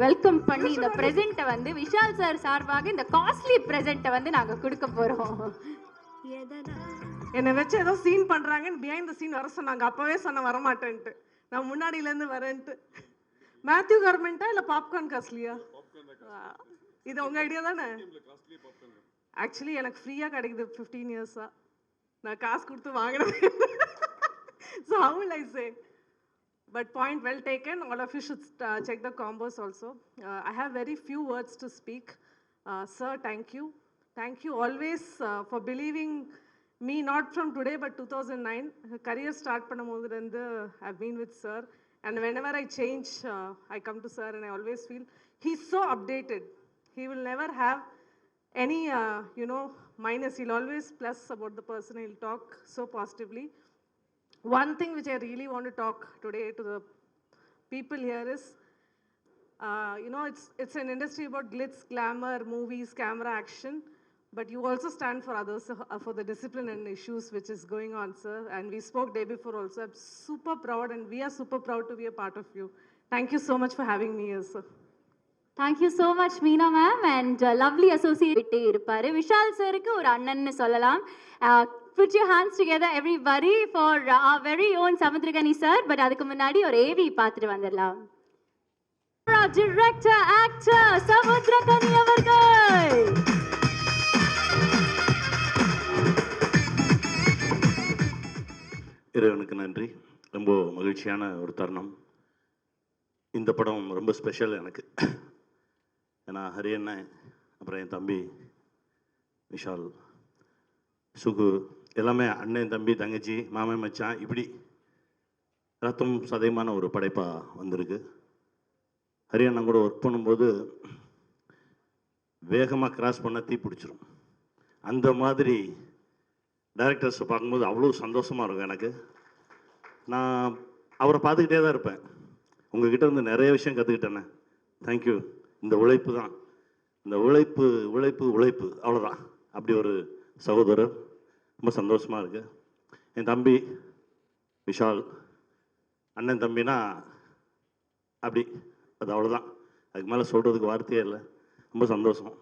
B: வெல்கம் பண்ணி இந்த ப்ரெசென்ட்டை வந்து விஷால் சார் சார்பாக இந்த காஸ்ட்லி ப்ரெசென்ட்டை வந்து நாங்கள் கொடுக்க போகிறோம்.
I: என்னை வச்சு ஏதோ சீன் பண்ணுறாங்கன்னு பிஹைண்ட் த சீன் வர சொன்னாங்க. அப்போவே சொன்ன வரமாட்டேன்ட்டு, நான் முன்னாடியிலேருந்து வரேன்ட்டு. மேத்யூ கார்மெண்ட்டா இல்லை பாப்கார்ன் காஸ்ட்லியா? இது உங்கள் ஐடியா தானே? ஆக்சுவலி எனக்கு ஃப்ரீயாக கிடைக்குது 15 இயர்ஸாக, நான் காசு கொடுத்து வாங்கினேன். So how will I say? But point well taken. All of you should check the combos also. I have very few words to speak. Sir, thank you. Thank you always for believing me, not from today but 2009. Career start பண்ணும்போதுலேருந்து I've been with sir. And whenever I change, I come to sir and I always feel he's so updated. He will never have any, minus. He'll always plus about the person. He'll talk so positively. One thing which I really want to talk today to the people here is, it's an industry about glitz, glamour, movies, camera, action, but you also stand for others, for the discipline and issues which is going on, sir. And we spoke day before also. I'm super proud, and we are super proud to be a part of you. Thank you so much for having me here, sir.
B: Thank you so much Meena ma'am. And lovely associate இருப்பார் விஷால் சாருக்கு ஒரு அண்ணன்னு சொல்லலாம். Put your hands together everybody for our very own Samudragani sir. But அதுக்கு முன்னாடி ஒரு AV பார்த்துட்டு வந்துடலாம். Director, actor Samudragani அவர்கள்.
J: இறைவனுக்கு நன்றி. ரொம்ப மகிழ்ச்சியான ஒரு தருணம். இந்த படம் ரொம்ப ஸ்பெஷல் எனக்கு. ஏன்னா ஹரியண்ணன், அப்புறம் என் தம்பி விஷால், சுகு, எல்லாமே அண்ணன், தம்பி, தங்கச்சி, மாமன், மச்சான், இப்படி ரத்தம் சதயமான ஒரு படைப்பாக வந்திருக்கு. ஹரியண்ணன் கூட ஒர்க் பண்ணும்போது வேகமாக கிராஸ் பண்ண தீ பிடிச்சிரும். அந்த மாதிரி டைரக்டர்ஸை பார்க்கும்போது அவ்வளோ சந்தோஷமாக இருக்கும் எனக்கு. நான் அவரை பார்த்துக்கிட்டே தான் இருப்பேன். உங்ககிட்ட வந்து நிறைய விஷயம் கற்றுக்கிட்டேண்ணே. தேங்க்யூ. இந்த உழைப்பு தான், இந்த உழைப்பு உழைப்பு உழைப்பு, அவ்வளோதான். அப்படி ஒரு சகோதரர், ரொம்ப சந்தோஷமாக இருக்குது. என் தம்பி விஷால், அண்ணன் தம்பினா அப்படி, அது அவ்வளோதான். அதுக்கு மேலே சொல்கிறதுக்கு வார்த்தையே இல்லை. ரொம்ப சந்தோஷம்.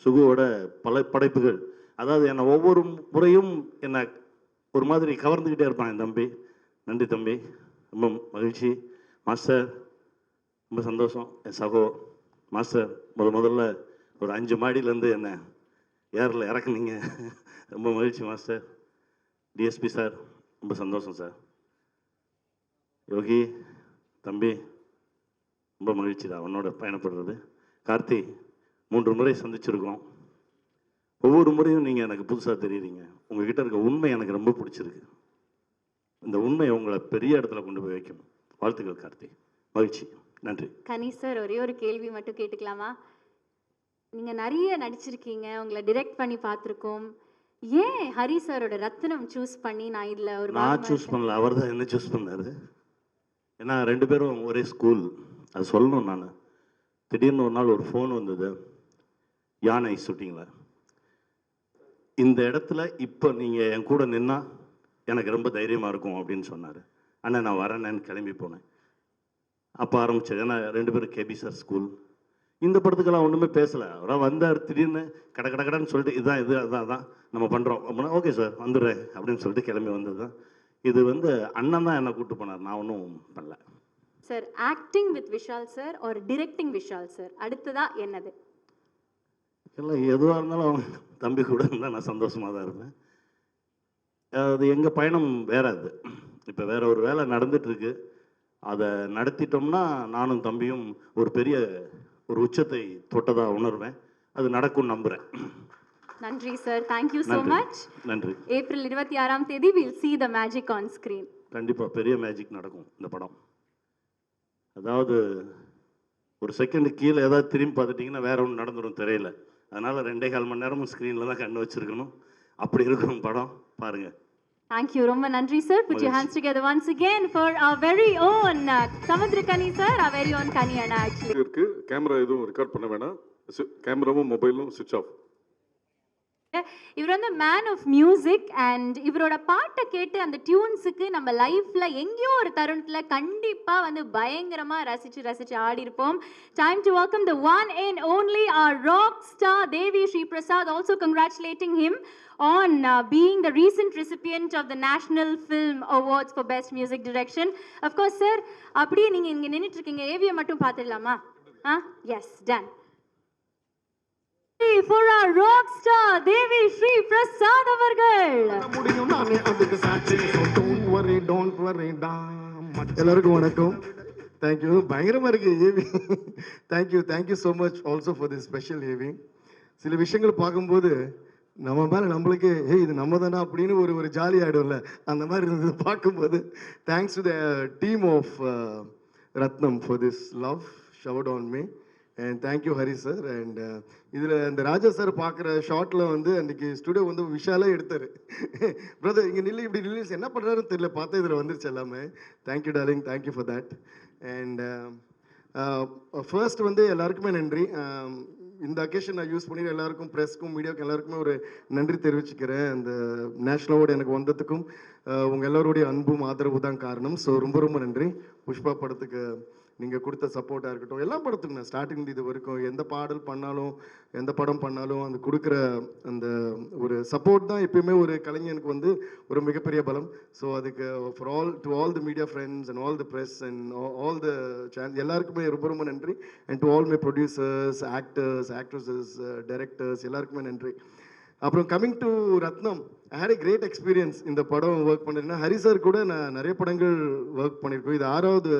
J: சுகுவோட பல படைப்புகள், அதாவது என்னை ஒவ்வொரு முறையும் என்னை ஒரு மாதிரி கவர்ந்துக்கிட்டே இருப்பான் என் தம்பி. நன்றி தம்பி, ரொம்ப மகிழ்ச்சி. மாஸ்டர் ரொம்ப சந்தோஷம். என் சகோ மாஸ்டர் முதல்ல ஒரு 5 மாடியிலேருந்து என்னை ஏரில் இறக்குனீங்க, ரொம்ப மகிழ்ச்சி மாஸ்டர். டிஎஸ்பி சார் ரொம்ப சந்தோஷம் சார். யோகி தம்பி ரொம்ப மகிழ்ச்சி தான் அவனோட பயணப்படுறது. கார்த்தி 3 முறை சந்திச்சிருக்கோம். ஒவ்வொரு முறையும் நீங்கள் எனக்கு புதுசாக தெரியுறீங்க. உங்ககிட்ட இருக்க உண்மை எனக்கு ரொம்ப பிடிச்சிருக்கு. இந்த உண்மை உங்களை பெரிய இடத்துல கொண்டு போய் வைக்கும். வாழ்த்துக்கள் கார்த்தி, மகிழ்ச்சி, நன்றி.
B: கனி சார், ஒரே ஒரு கேள்வி மட்டும் கேட்டுக்கலாமா? நீங்கள் நிறைய நடிச்சிருக்கீங்க, உங்களை டிரெக்ட் பண்ணி பார்த்துருக்கோம். ஏன் ஹரி சாரோட ரத்னம் சூஸ் பண்ணி நான் இதில் ஒரு
J: நான் சூஸ் பண்ணல, அவர் தான் என்ன சூஸ் பண்ணார். ஏன்னா 2 பேரும் ஒரே ஸ்கூல், அது சொல்லணும். நான் திடீர்னு ஒரு நாள் ஒரு ஃபோன் வந்தது, யானை ஷூட்டிங்கில், இந்த இடத்துல இப்போ நீங்கள் என் கூட நின்னா எனக்கு ரொம்ப தைரியமாக இருக்கும் அப்படின்னு சொன்னார். அண்ணா நான் வரேன்னு கிளம்பி போனேன். அப்போ ஆரம்பிச்சது. ஏன்னா 2 பேரும் கேபி சார் ஸ்கூல். இந்த படத்துக்கெல்லாம் ஒன்றுமே பேசலை. அவராக வந்தார், திடீர்னு கடன்னு சொல்லிட்டு இதுதான் இது அதான் நம்ம பண்ணுறோம் அப்படின்னா ஓகே சார் வந்துடுறேன் அப்படின்னு சொல்லிட்டு கிளம்பி வந்தது தான். இது அண்ணன் தான் என்னை கூப்பிட்டு போனார், நான் ஒன்றும் பண்ணல.
B: Sir, acting with Vishal sir ஒரு டிரெக்டிங் விஷால் சார், அடுத்ததா என்னது?
J: எல்லாம் எதுவாக இருந்தாலும் அவன் தம்பி கூட இருந்தால் நான் சந்தோஷமாக தான் இருப்பேன். அது எங்கள் பயணம் வேற. அது இப்போ வேற ஒரு வேலை நடந்துட்டுருக்கு. அதை நடத்திட்டோம்னா நானும் தம்பியும் ஒரு பெரிய ஒரு உச்சத்தை தொட்டதாக உணர்வேன். அது நடக்கும் நம்புகிறேன்.
B: நன்றி சார், தேங்க்யூ ஸோ மச்.
J: நன்றி.
B: ஏப்ரல் 26ஆம் தேதி will see the magic on screen.
J: கண்டிப்பாக பெரிய மேஜிக் நடக்கும் இந்த படம். அதாவது ஒரு செகண்டு கீழே ஏதாவது திரும்பி பார்த்துட்டிங்கன்னா வேற ஒன்று நடந்துடும் திரையில். அதனால் 2.25 மணி நேரமும் ஸ்க்ரீனில் தான் கண்ணு வச்சுருக்கணும். அப்படி இருக்கும் படம், பாருங்கள்.
B: Thank you, ரொம்ப நன்றி sir. Put your hands together once again for our very own Samudrakani sir, our very own Kani Anna actually.
A: இருக்கு. கேமரா எதுவும் ரெக்கார்ட் பண்ண வேணாம். கேமராவும் மொபைலும் சுவிட்ச் ஆஃப்.
B: இவர் மேன் ஆஃப் மியூசிக் அண்ட் இவரோட பாட்டை கேட்டு அந்த டியூன்ஸுக்கு நம்ம லைஃப்ல எங்கேயோ ஒரு தருணத்துல கண்டிப்பா பயங்கரமா ரசிச்சு ஆடி இருப்போம். Time to welcome the one and only our rock star Devi Sri Prasad, also congratulating him on being the recent recipient of the National Film Awards for Best Music Direction. Of course sir, அப்படியே நீங்க இங்க நின்னுட்டு இருக்கீங்க, ஏவியை மட்டும் பார்த்துடலாமா? Yes, done. For our rock star Devi Sri Prasad avargal.
G: எல்லாருக்கும் வணக்கம். Thank you. பயங்கரமாக இருக்குது AV. Thank you so much also for this special AV. சில விஷயங்கள் பார்க்கும்போது நம்ம மேலே நம்மளுக்கு இது நம்ம தானே அப்படின்னு ஒரு ஜாலி ஆகிடும்ல, அந்த மாதிரி இருந்தது பார்க்கும்போது. Thanks to the team of Rathnam for this love showered on me. And thank you Hari sir. And இதில் இந்த ராஜா சார் பார்க்குற ஷார்ட்டில் அன்றைக்கி ஸ்டுடியோ விஷாலே எடுத்தார். பிரதர் இங்கே நில்லு, இப்படி நில்லு, என்ன பண்ணுறாருன்னு தெரியல, பார்த்தா இதில் வந்துருச்சு எல்லாமே. Thank you darling, thank you for that. And first எல்லாருக்குமே நன்றி. இந்த அக்கேஷன் நான் யூஸ் பண்ணி எல்லாருக்கும், ப்ரெஸ்க்கும் மீடியாவுக்கும் எல்லாருக்குமே ஒரு நன்றி தெரிவிச்சுக்கிறேன். அந்த நேஷ்னல் அவார்டு எனக்கு வந்ததுக்கும் உங்கள் எல்லோருடைய அன்பும் ஆதரவு தான் காரணம். ஸோ ரொம்ப நன்றி. புஷ்பா படத்துக்கு நீங்கள் கொடுத்த சப்போர்ட்டாக இருக்கட்டும், எல்லா படத்துக்கும் நான் ஸ்டார்டிங் இது வரைக்கும் எந்த பாடல் பண்ணாலும் எந்த படம் பண்ணாலும் அந்த கொடுக்குற அந்த ஒரு சப்போர்ட் தான் எப்பயுமே ஒரு கலைஞனுக்கு ஒரு மிகப்பெரிய பலம். ஸோ அதுக்கு for all the media friends and all the press and all the channel எல்லாருக்குமே ரொம்ப நன்றி. And to all my producers, actresses, directors எல்லாருக்குமே நன்றி. அப்புறம் coming to Rathnam, I had a great experience. இந்த படம் ஒர்க் பண்ணிருந்தேன். ஹரி சார் கூட நான் நிறைய படங்கள் ஒர்க் பண்ணியிருக்கோம். இது 6வது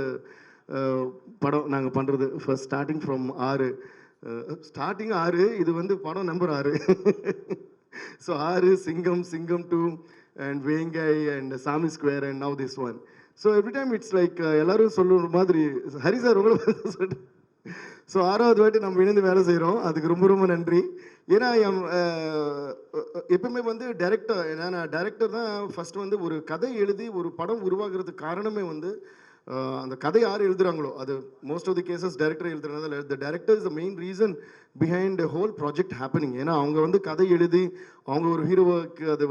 G: படம் நாங்கள் பண்ணுறது. ஃபர்ஸ்ட் ஸ்டார்டிங் ஃப்ரம் 6, இது படம் நம்பர் 6. ஸோ 6, சிங்கம் 2 அண்ட் வேங்கை அண்ட் சாமி square and now this one. So every time it's like எல்லாரும் சொல்லுற மாதிரி ஹரி சார் உங்களை சொல்லிட்டு. ஸோ 6வது வாட்டி நம்ம இணைந்து வேலை செய்கிறோம். அதுக்கு ரொம்ப நன்றி. ஏன்னா எப்பவுமே டைரக்டர், ஏன்னா நான் டைரக்டர் தான் ஃபஸ்ட்டு ஒரு கதை எழுதி ஒரு படம் உருவாகிறதுக்கு காரணமே அந்த கதை யார் எழுதுறாங்களோ அது most of the cases director எழுதுறதுனால the director is the main reason behind whole project happening. ஏன்னா அவங்க கதை எழுதி அவங்க ஒரு ஹீரோவுக்கு அதை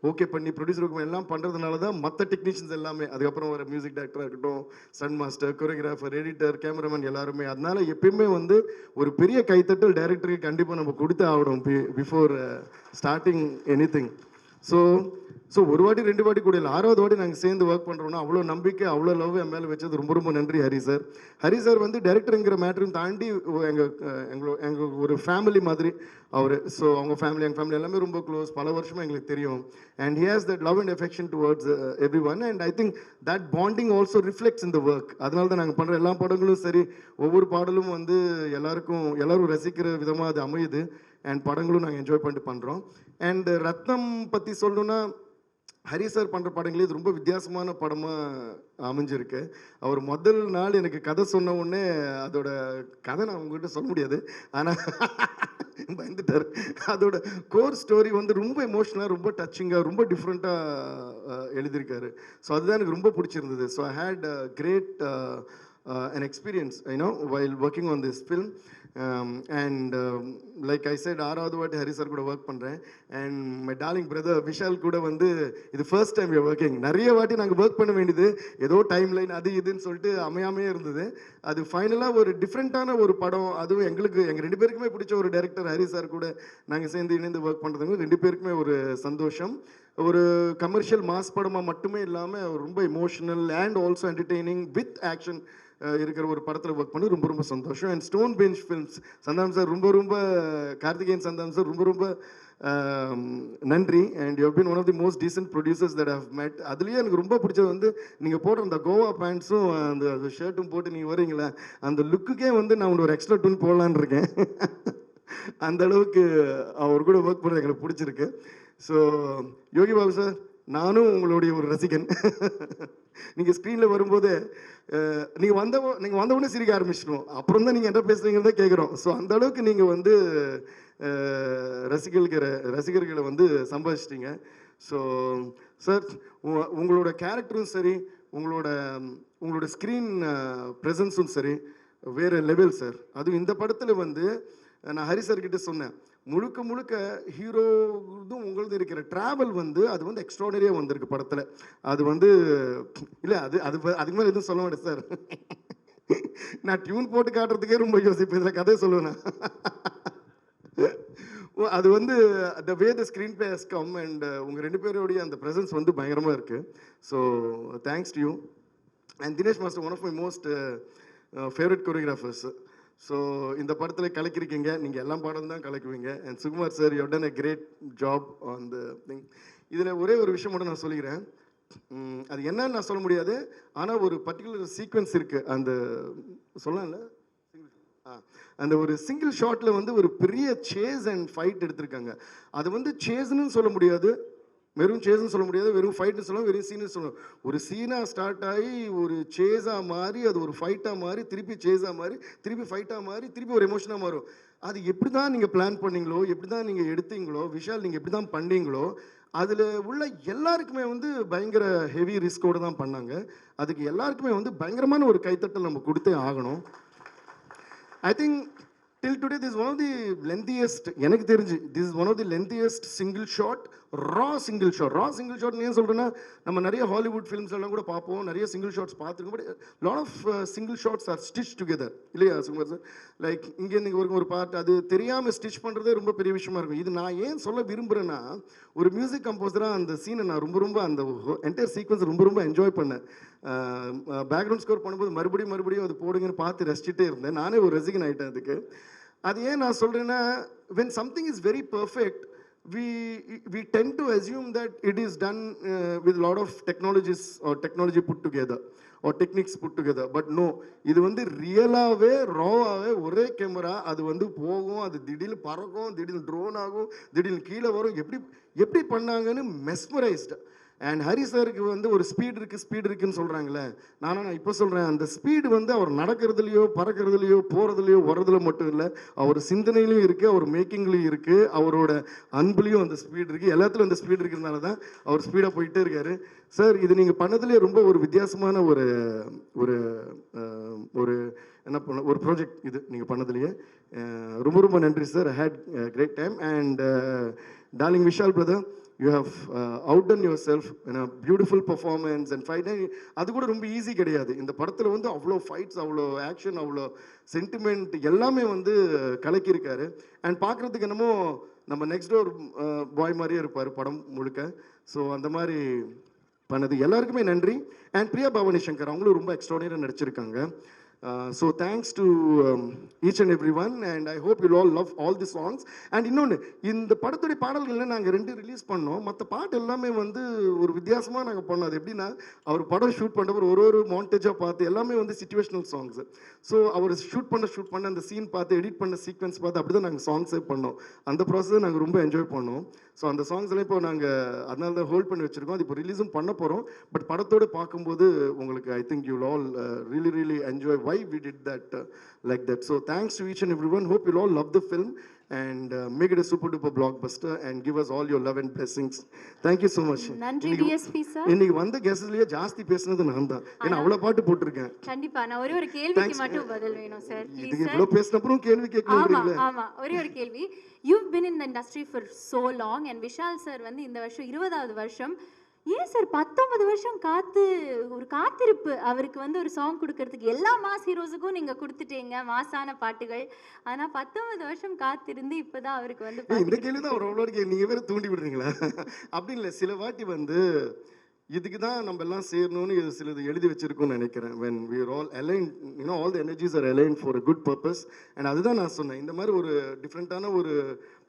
G: ஓகே பண்ணி ப்ரொடியூசருக்கு எல்லாம் பண்ணுறதுனால தான் மற்ற டெக்னீஷியன்ஸ் எல்லாமே, அதுக்கப்புறம் வர மியூசிக் டைரக்டராக இருக்கட்டும், stunt master, choreographer, editor, cameraman எல்லாருமே. அதனால எப்பயுமே ஒரு பெரிய கைத்தட்டல் டைரக்டருக்கு கண்டிப்பாக நம்ம கொடுத்து ஆகணும் before starting any thing. So
K: so ஒரு வாட்டி 2 வாட்டி கூட இல்லை, 6வது வாட்டி நாங்கள் சேர்ந்து ஒர்க் பண்ணுறோன்னா அவ்வளோ நம்பிக்கை, அவ்வளோ லவ் என் மேலே வச்சது ரொம்ப ரொம்ப நன்றி ஹரி சார். ஹரி சார் வந்து டைரக்டருங்கிற மேட்டரும் தாண்டி எங்கள் ஒரு ஃபேமிலி மாதிரி அவர். ஸோ அவங்க ஃபேமிலி, எங்கள் ஃபேமிலி எல்லாமே ரொம்ப க்ளோஸ், பல வருஷமாக எங்களுக்கு தெரியும். And he has that love and affection towards every one. And I think that bonding also reflects in the work. அதனால தான் நாங்கள் பண்ணுற எல்லா படங்களும் சரி, ஒவ்வொரு பாடலும் வந்து எல்லாரும் ரசிக்கிற விதமாக அது அமையுது. அண்ட் படங்களும் நாங்கள் என்ஜாய் பண்ணிட்டு பண்ணுறோம். அண்ட் ரத்னம் பற்றி சொல்லணுன்னா, ஹரி சார் பண்ணுற படங்களே இது ரொம்ப வித்தியாசமான படமாக அமைஞ்சிருக்கு. அவர் முதல் நாள் எனக்கு கதை சொன்ன உடனே, அதோட கதை நான் உங்ககிட்ட சொல்ல முடியாது, ஆனால் பயந்துட்டார். அதோட கோர் ஸ்டோரி வந்து ரொம்ப எமோஷனலாக, ரொம்ப டச்சிங்காக, ரொம்ப டிஃப்ரெண்ட்டாக எழுதியிருக்காரு. ஸோ அதுதான் எனக்கு ரொம்ப பிடிச்சிருந்தது. So I had great an experience, while working on this film. And like I said, 6வது வாட்டி ஹரி சார் கூட ஒர்க் பண்ணுறேன். And my darling brother Vishal கூட வந்து இது ஃபர்ஸ்ட் டைம் யூ ஒர்க்கிங். நிறைய வாட்டி நாங்கள் ஒர்க் பண்ண வேண்டியது, ஏதோ டைம் லைன் அது இதுன்னு சொல்லிட்டு அமையாமே இருந்தது. அது ஃபைனலாக ஒரு டிஃப்ரெண்ட்டான ஒரு படம். அதுவும் எங்கள் 2 பேருக்குமே பிடிச்ச ஒரு டைரக்டர் ஹரி சார் கூட நாங்கள் சேர்ந்து இணைந்து ஒர்க் பண்ணுறதுங்க 2 பேருக்குமே ஒரு சந்தோஷம். ஒரு கமர்ஷியல் மாஸ் படமாக மட்டுமே இல்லாமல் ரொம்ப emotional and also entertaining with action இருக்கிற ஒரு படத்தில் ஒர்க் பண்ணி ரொம்ப ரொம்ப சந்தோஷம். And Stone Bench Films Santhanam sir ரொம்ப கார்த்திகேயன் சந்தானம் சார் ரொம்ப நன்றி. And you been one of the most decent producers that have met. அதுலேயே எனக்கு ரொம்ப பிடிச்சது வந்து நீங்கள் போடுற அந்த கோவா பேண்ட்ஸும் அந்த ஷர்ட்டும் போட்டு நீங்கள் வரீங்களா, அந்த லுக்குக்கே வந்து நான் ஒரு எக்ஸ்ட்ரா டூன் போடலான்னு இருக்கேன். அந்த அளவுக்கு அவர் கூட ஒர்க் பண்ணுறது எனக்கு பிடிச்சிருக்கு. ஸோ யோகி பாபு சார், நானும் உங்களுடைய ஒரு ரசிகன். நீங்கள் ஸ்க்ரீனில் வரும்போது நீங்கள் வந்தவுடனே சிரிக்க ஆரம்பிச்சிடுவோம். அப்புறம் தான் நீங்கள் என்ன பேசுகிறீங்கிறத கேட்குறோம். ஸோ அந்த அளவுக்கு நீங்கள் வந்து ரசிகர்களை வந்து சம்பாதிச்சிட்டிங்க. ஸோ சார், உங்களோட கேரக்டரும் சரி, உங்களோட ஸ்க்ரீன் ப்ரெசன்ஸும் சரி வேறு லெவல் சார். அதுவும் இந்த படத்தில் வந்து நான் ஹரி சார்கிட்ட சொன்னேன், முழுக்க ஹீரோதும் உங்களது இருக்கிற ட்ராவல் வந்து அது வந்து எக்ஸ்ட்ராடனரியாக வந்திருக்கு படத்தில். அது வந்து இல்லை, அதுக்கு மேலே எதுவும் சொல்ல மாட்டேன் சார். நான் டியூன் போட்டு காட்டுறதுக்கே ரொம்ப யோசிப்பேன், இதில் கதையை சொல்லுவேன். அது வந்து the way the screenplay has come and உங்கள் 2 பேரோடைய அந்த ப்ரெசன்ஸ் வந்து பயங்கரமாக இருக்குது. So thanks to you. And Dinesh master, one of my most favourite choreographers. So இந்த படத்தில் கலக்கிருக்கீங்க, நீங்கள் எல்லா பாடம் தான் கலக்குவீங்க. And Sukumar sir, you have done a great job on the thing. இதில் ஒரே ஒரு விஷயம் மட்டும் நான் சொல்லிக்கிறேன். அது என்னன்னு நான் சொல்ல முடியாது, ஆனால் ஒரு பர்டிகுலர் சீக்வன்ஸ் இருக்குது. அந்த சொல்லல அந்த ஒரு சிங்கிள் ஷாட்டில் வந்து ஒரு பெரிய சேஸ் அண்ட் ஃபைட் எடுத்திருக்காங்க. அது வந்து சேஸ்ன்னு சொல்ல முடியாது, வெறும் சேஸ்ன்னு சொல்ல முடியாது, வெறும் ஃபைட்னு சொல்லலாம், வெறும் சீன்னு சொல்லலாம். ஒரு சீனாக ஸ்டார்ட் ஆகி ஒரு சேஸாக மாறி, அது ஒரு ஃபைட்டாக மாறி, திருப்பி சேஸாக மாறி, திருப்பி ஃபைட்டாக மாறி, திருப்பி ஒரு எமோஷனாக மாறும். அது எப்படி தான் நீங்கள் பிளான் பண்ணீங்களோ, எப்படி தான் நீங்கள் எடுத்தீங்களோ, விஷால் நீங்கள் எப்படி தான் பண்ணீங்களோ, அதில் உள்ள எல்லாருக்குமே வந்து பயங்கர ஹெவி ரிஸ்கோடு தான் பண்ணாங்க. அதுக்கு எல்லாருக்குமே வந்து பயங்கரமான ஒரு கைத்தட்டல் நம்ம கொடுத்தே ஆகணும். I think till today this is one of the lengthiest, எனக்கு தெரிஞ்சு this is one of the lengthiest single shot, raw single shot ஏன் சொல்கிறேன்னா, நம்ம நிறைய ஹாலிவுட் ஃபிலிம்ஸ் எல்லாம் கூட பார்ப்போம், நிறைய சிங்கிள் ஷாட்ஸ் பார்த்துருக்கோம். But lot of single shots are stitch together, இல்லையா சுகுமார் சார்? லைக் இங்கேருந்து ஒரு பார்ட் அது தெரியாமல் ஸ்டிச் பண்ணுறதே ரொம்ப பெரிய விஷயமா இருக்கும். இது நான் ஏன் சொல்ல விரும்புகிறேன்னா, ஒரு மியூசிக் கம்போசராக அந்த சீனை நான் ரொம்ப அந்த என்டையர் சீக்வன்ஸ் ரொம்ப என்ஜாய் பண்ணேன். பேக்ரவுண்ட் ஸ்கோர் பண்ணும்போது மறுபடியும் அது போடுங்கன்னு பார்த்து ரசிச்சுட்டே இருந்தேன். நானே ஒரு ரசிகன் ஆகிட்டேன் அதுக்கு. அது ஏன் நான் சொல்கிறேன்னா, when something is very perfect, we tend to assume that it is done with a lot of technology put together or techniques put together. But no, இது வந்து ரியலாகவே ராவாகவே ஒரே கேமரா, அது வந்து போகும், அது திடீர்னு பறக்கும், திடீர்னு ட்ரோன் ஆகும், திடீர்னு கீழே வரும். எப்படி பண்ணாங்கன்னு மெஸ்மரைஸ்டு. அண்ட் ஹரி சாருக்கு வந்து ஒரு ஸ்பீடு இருக்குன்னு சொல்கிறாங்களே, நான் இப்போ சொல்கிறேன், அந்த ஸ்பீடு வந்து அவர் நடக்கிறதுலையோ பறக்கிறதுலையோ போகிறதுலையோ வர்றதுல மட்டும் இல்லை, அவர் சிந்தனையிலையும் இருக்குது, அவர் மேக்கிங்லேயும் இருக்குது, அவரோட அன்புலேயும் அந்த ஸ்பீடு இருக்குது, எல்லாத்துலையும் அந்த ஸ்பீடு இருக்கிறதுனால தான் அவர் ஸ்பீடாக போயிட்டே இருக்காரு. சார், இது நீங்கள் பண்ணதுலேயே ரொம்ப ஒரு வித்தியாசமான ஒரு என்ன பண்ண ஒரு ப்ராஜெக்ட் இது நீங்கள் பண்ணதுலையே. ரொம்ப நன்றி sir. I had great time. And darling Vishal brother, you have outdone yourself in a beautiful performance and fight. அது கூட ரொம்ப ஈஸி கிடையாது. இந்த படத்தில் வந்து அவ்வளோ ஃபைட்ஸ், அவ்வளோ ஆக்ஷன், அவ்வளோ சென்டிமெண்ட் எல்லாமே வந்து கலக்கியிருக்காரு. அண்ட் பார்க்குறதுக்கு என்னமோ நம்ம நெக்ஸ்ட் டோர் பாய் மாதிரியே இருப்பார் படம் முழுக்க. ஸோ அந்த மாதிரி பண்ணது எல்லாருக்குமே நன்றி. அண்ட் பிரியா பவானி சங்கர் அவங்களும் ரொம்ப எக்ஸ்ட்ராடினரியாக நடிச்சிருக்காங்க. So thanks to each and every one and I hope you all love all the songs. And இன்னொன்று, இந்த படத்துடைய பாடல்களில் நாங்கள் 2 ரிலீஸ் பண்ணோம். மற்ற பாட்டு எல்லாமே வந்து ஒரு வித்தியாசமாக நாங்கள் பண்ணோம். அது எப்படின்னா, அவர் படம் ஷூட் பண்ணுறவர் ஒரு மாண்டேஜாக பார்த்து எல்லாமே வந்து சிச்சுவேஷனல் சாங்ஸு. ஸோ அவர் ஷூட் பண்ண அந்த சீன் பார்த்து எடிட் பண்ண சீக்வன்ஸ் பார்த்து அப்படி தான் நாங்கள் சாங்ஸே பண்ணோம். அந்த ப்ராசஸை நாங்கள் ரொம்ப என்ஜாய் பண்ணோம். ஸோ அந்த சாங்ஸ்லாம் இப்போ நாங்கள் அதனால தான் ஹோல்ட் பண்ணி வச்சுருக்கோம். அது இப்போ ரிலீஸும் பண்ண போகிறோம். பட் படத்தோடு பார்க்கும்போது உங்களுக்கு I think you all really enjoy why we did that like that. So thanks to each and everyone. Hope you'll all love the film and make it a super duper blockbuster and give us all your love and blessings. Thank you so much.
B: நன்றி DSP sir.
K: இன்னைக்கு வந்த கெஸ்ட்லயே ஜாஸ்தி பேசுனது நான் தான். ஏன்னா அவ்வளவு பாட்டு போட்டிருக்கேன்.
B: கண்டிப்பா நான் ஒரு கேள்விக்கு மட்டும் பதில் வேணும் சார். ப்ளீஸ்
K: இது
B: சார்.
K: இவ்வளவு பேசினப்புறம் கேள்வி கேட்கணும்ன்றீங்களே.
B: ஆமா ஒரு கேள்வி. You've been in the industry for so long and Vishal sir வந்து இந்த வருஷம் 20வது வருஷம். ஏன் சார் 19 வருஷம் காத்திருப்பு அவருக்கு வந்து ஒரு சாங் கொடுக்கறதுக்கு எல்லா மாஸ் ஹீரோஸுக்கும் நீங்க கொடுத்துட்டீங்க மாசான பாட்டுகள். ஆனா 19 வருஷம் காத்திருந்து இப்பதான் அவருக்கு வந்து
K: இந்த கேள்வி தான் அவ்வளோ நீங்க வேற தூண்டி விடுறீங்களா? அப்படி இல்லை, சில வாட்டி வந்து இதுக்கு தான் நம்ம எல்லாம் சேரணும்னு சிலது எழுதி வச்சிருக்கோம்னு நினைக்கிறேன். when we are all aligned, you know, all the energies are aligned for a good purpose. and அதுதான் நான் சொன்னேன். இந்த மாதிரி ஒரு டிஃப்ரெண்ட்டான ஒரு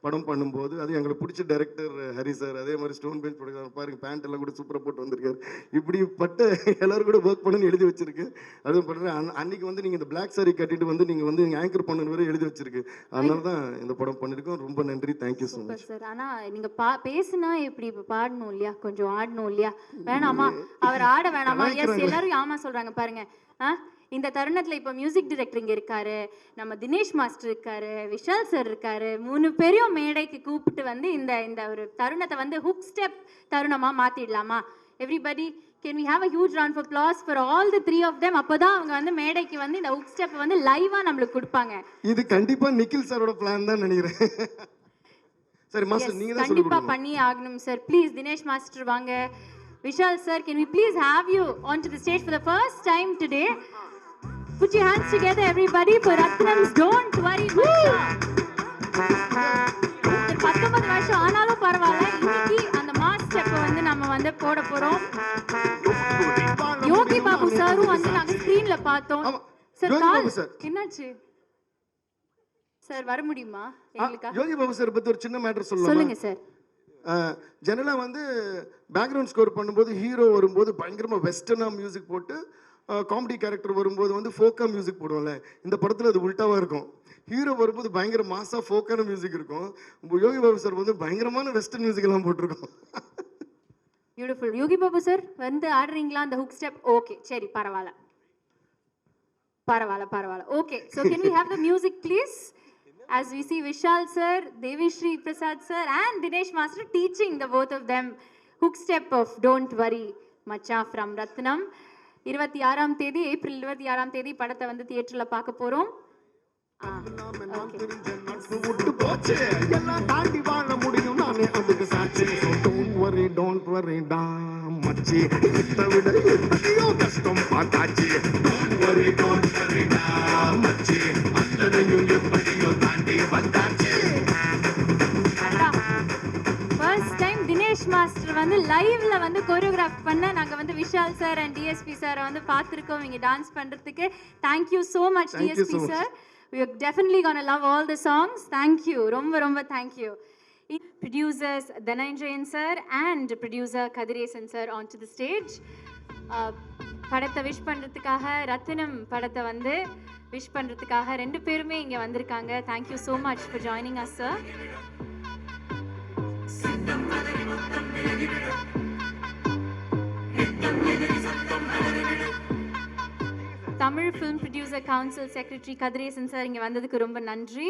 K: படம் பண்ணும்போது அது எங்களுக்கு பிடிச்ச டைரக்டர் ஹரி சார், அதே மாதிரி ஸ்டோன் பெஞ்ச் ப்ரொடக்ஷன் பாருங்க, பேண்ட் எல்லாம் கூட சூப்பராக போட்டு வந்திருக்காரு. இப்படிப்பட்ட எல்லாரும் கூட ஒர்க் பண்ணுன்னு எழுதி வச்சிருக்கு. அதுவும் பண்ணுறேன். அன்னைக்கு வந்து நீங்கள் இந்த பிளாக் சாரி கட்டிட்டு வந்து நீங்கள் ஆங்கர் பண்ணணும் வரை எழுதி வச்சிருக்கு. அதனால தான் இந்த படம் பண்ணியிருக்கோம். ரொம்ப நன்றி. Thank you so much
B: sir. ஆனால் நீங்கள் பேசுனா எப்படி இப்போ பாடணும் இல்லையா, கொஞ்சம் ஆடணும் இல்லையா? வேணாமா அவர் ஆட வேணாமா? எஸ் எல்லாரும் ஆமா சொல்கிறாங்க பாருங்க. இந்த தருணத்தில் இப்போ மியூசிக் டைரக்டர் இங்கே இருக்காரு, நம்ம தினேஷ் மாஸ்டர் இருக்காரு, விஷால் சார் இருக்காரு. 3 பேரையும் மேடைக்கு கூப்பிட்டு வந்து இந்த ஒரு தருணத்தை வந்து ஹுக் ஸ்டெப் தருணமாக மாற்றிடலாமா? Everybody can we have a huge round of applause for all the 3 of them. அப்போ தான் அவங்க வந்து மேடைக்கு வந்து இந்த ஹுக் ஸ்டெப் வந்து லைவாக நம்மளுக்கு கொடுப்பாங்க.
K: இது கண்டிப்பாக நிக்கில் சாரோட பிளான் தான் நினைக்கிறேன். சரி மாஸ்டர், நீங்கள் தான்
B: கண்டிப்பாக பண்ணி ஆகணும் சார். ப்ளீஸ் தினேஷ் மாஸ்டர் வாங்க. Vishal sir, can we please have you onto the stage for the first time today? Put your hands together everybody for Ratnam's Don't Worry Macha. 19 வருஷம் ஆனாலும் பரவாயில்ல, இன்னைக்கு அந்த மாஸ் ஸ்டெப் வந்து நம்ம வந்து போட போறோம். யோகி பாபு சாரும் வந்து நாங்க ஸ்கிரீன்ல பார்த்தோம். சார் என்னாச்சு சார், வர முடியுமா எங்களுக்கு?
K: யோகி பாபு சார் பத்தி ஒரு சின்ன மேட்டர் சொல்லலாம்.
B: சொல்லுங்க சார்.
K: ஜெனரலாக வந்து பேக்ரவுண்ட் ஸ்கோர் பண்ணும்போது ஹீரோ வரும்போது பயங்கரமாக வெஸ்டர்னாக மியூசிக் போட்டு, காமெடி கேரக்டர் வரும்போது வந்து ஃபோக்கா மியூசிக் போடுவோம்ல. இந்த படத்தில் அது உல்ட்டாவாக இருக்கும். ஹீரோ வரும்போது பயங்கர மாஸாக ஃபோக்கான மியூசிக் இருக்கும். யோகி பாபு சார் வந்து பயங்கரமான வெஸ்டர்ன் மியூசிக் எல்லாம் போட்டிருக்கோம்.
B: பியூட்டிஃபுல். யோகி பாபு சார் வந்து ஆடுறீங்களா அந்த ஹுக் ஸ்டெப்? ஓகே சரி, பரவாயில்ல. Okay, so can we have the music please? As we see Vishal sir, Devi Shri Prasad sir and Dinesh master teaching the both of them hook step of Don't Worry Macha from Ratnam. 26ஆம் தேதி April 26ஆம் தேதி படத்தை வந்து தியேட்டர்ல பார்க்க போறோம்.
K: Don't worry da மச்சி, இதை விட எத்தனையோ கஷ்டம் பார்த்தாச்சு. Don't worry da மச்சி, அத்தனையும் எப்படியோ தாண்டி வந்தாச்சு.
B: ஃபர்ஸ்ட் டைம் தினேஷ் மாஸ்டர் வந்து லைவ்ல வந்து கோரியோகிராஃப் பண்ண நாங்க வந்து Vishal sir and DSP sir வந்து பார்த்துருக்கோம் இங்க டான்ஸ் பண்றதுக்கு. Thank you so much DSP sir. We are definitely gonna love all the songs. Thank you. ரொம்ப thank you. Producers Dhananjayan sir and producer Kadiresan sir onto the stage. படத்தை wish பண்றதுக்காக, ரத்தினம் படத்தை வந்து wish பண்றதுக்காக 2 பேருமே இங்க வந்திருக்காங்க. Thank you so much for joining us sir. Tamil film producer council secretary Kathiresan sir இங்கே வந்ததுக்கு ரொம்ப நன்றி.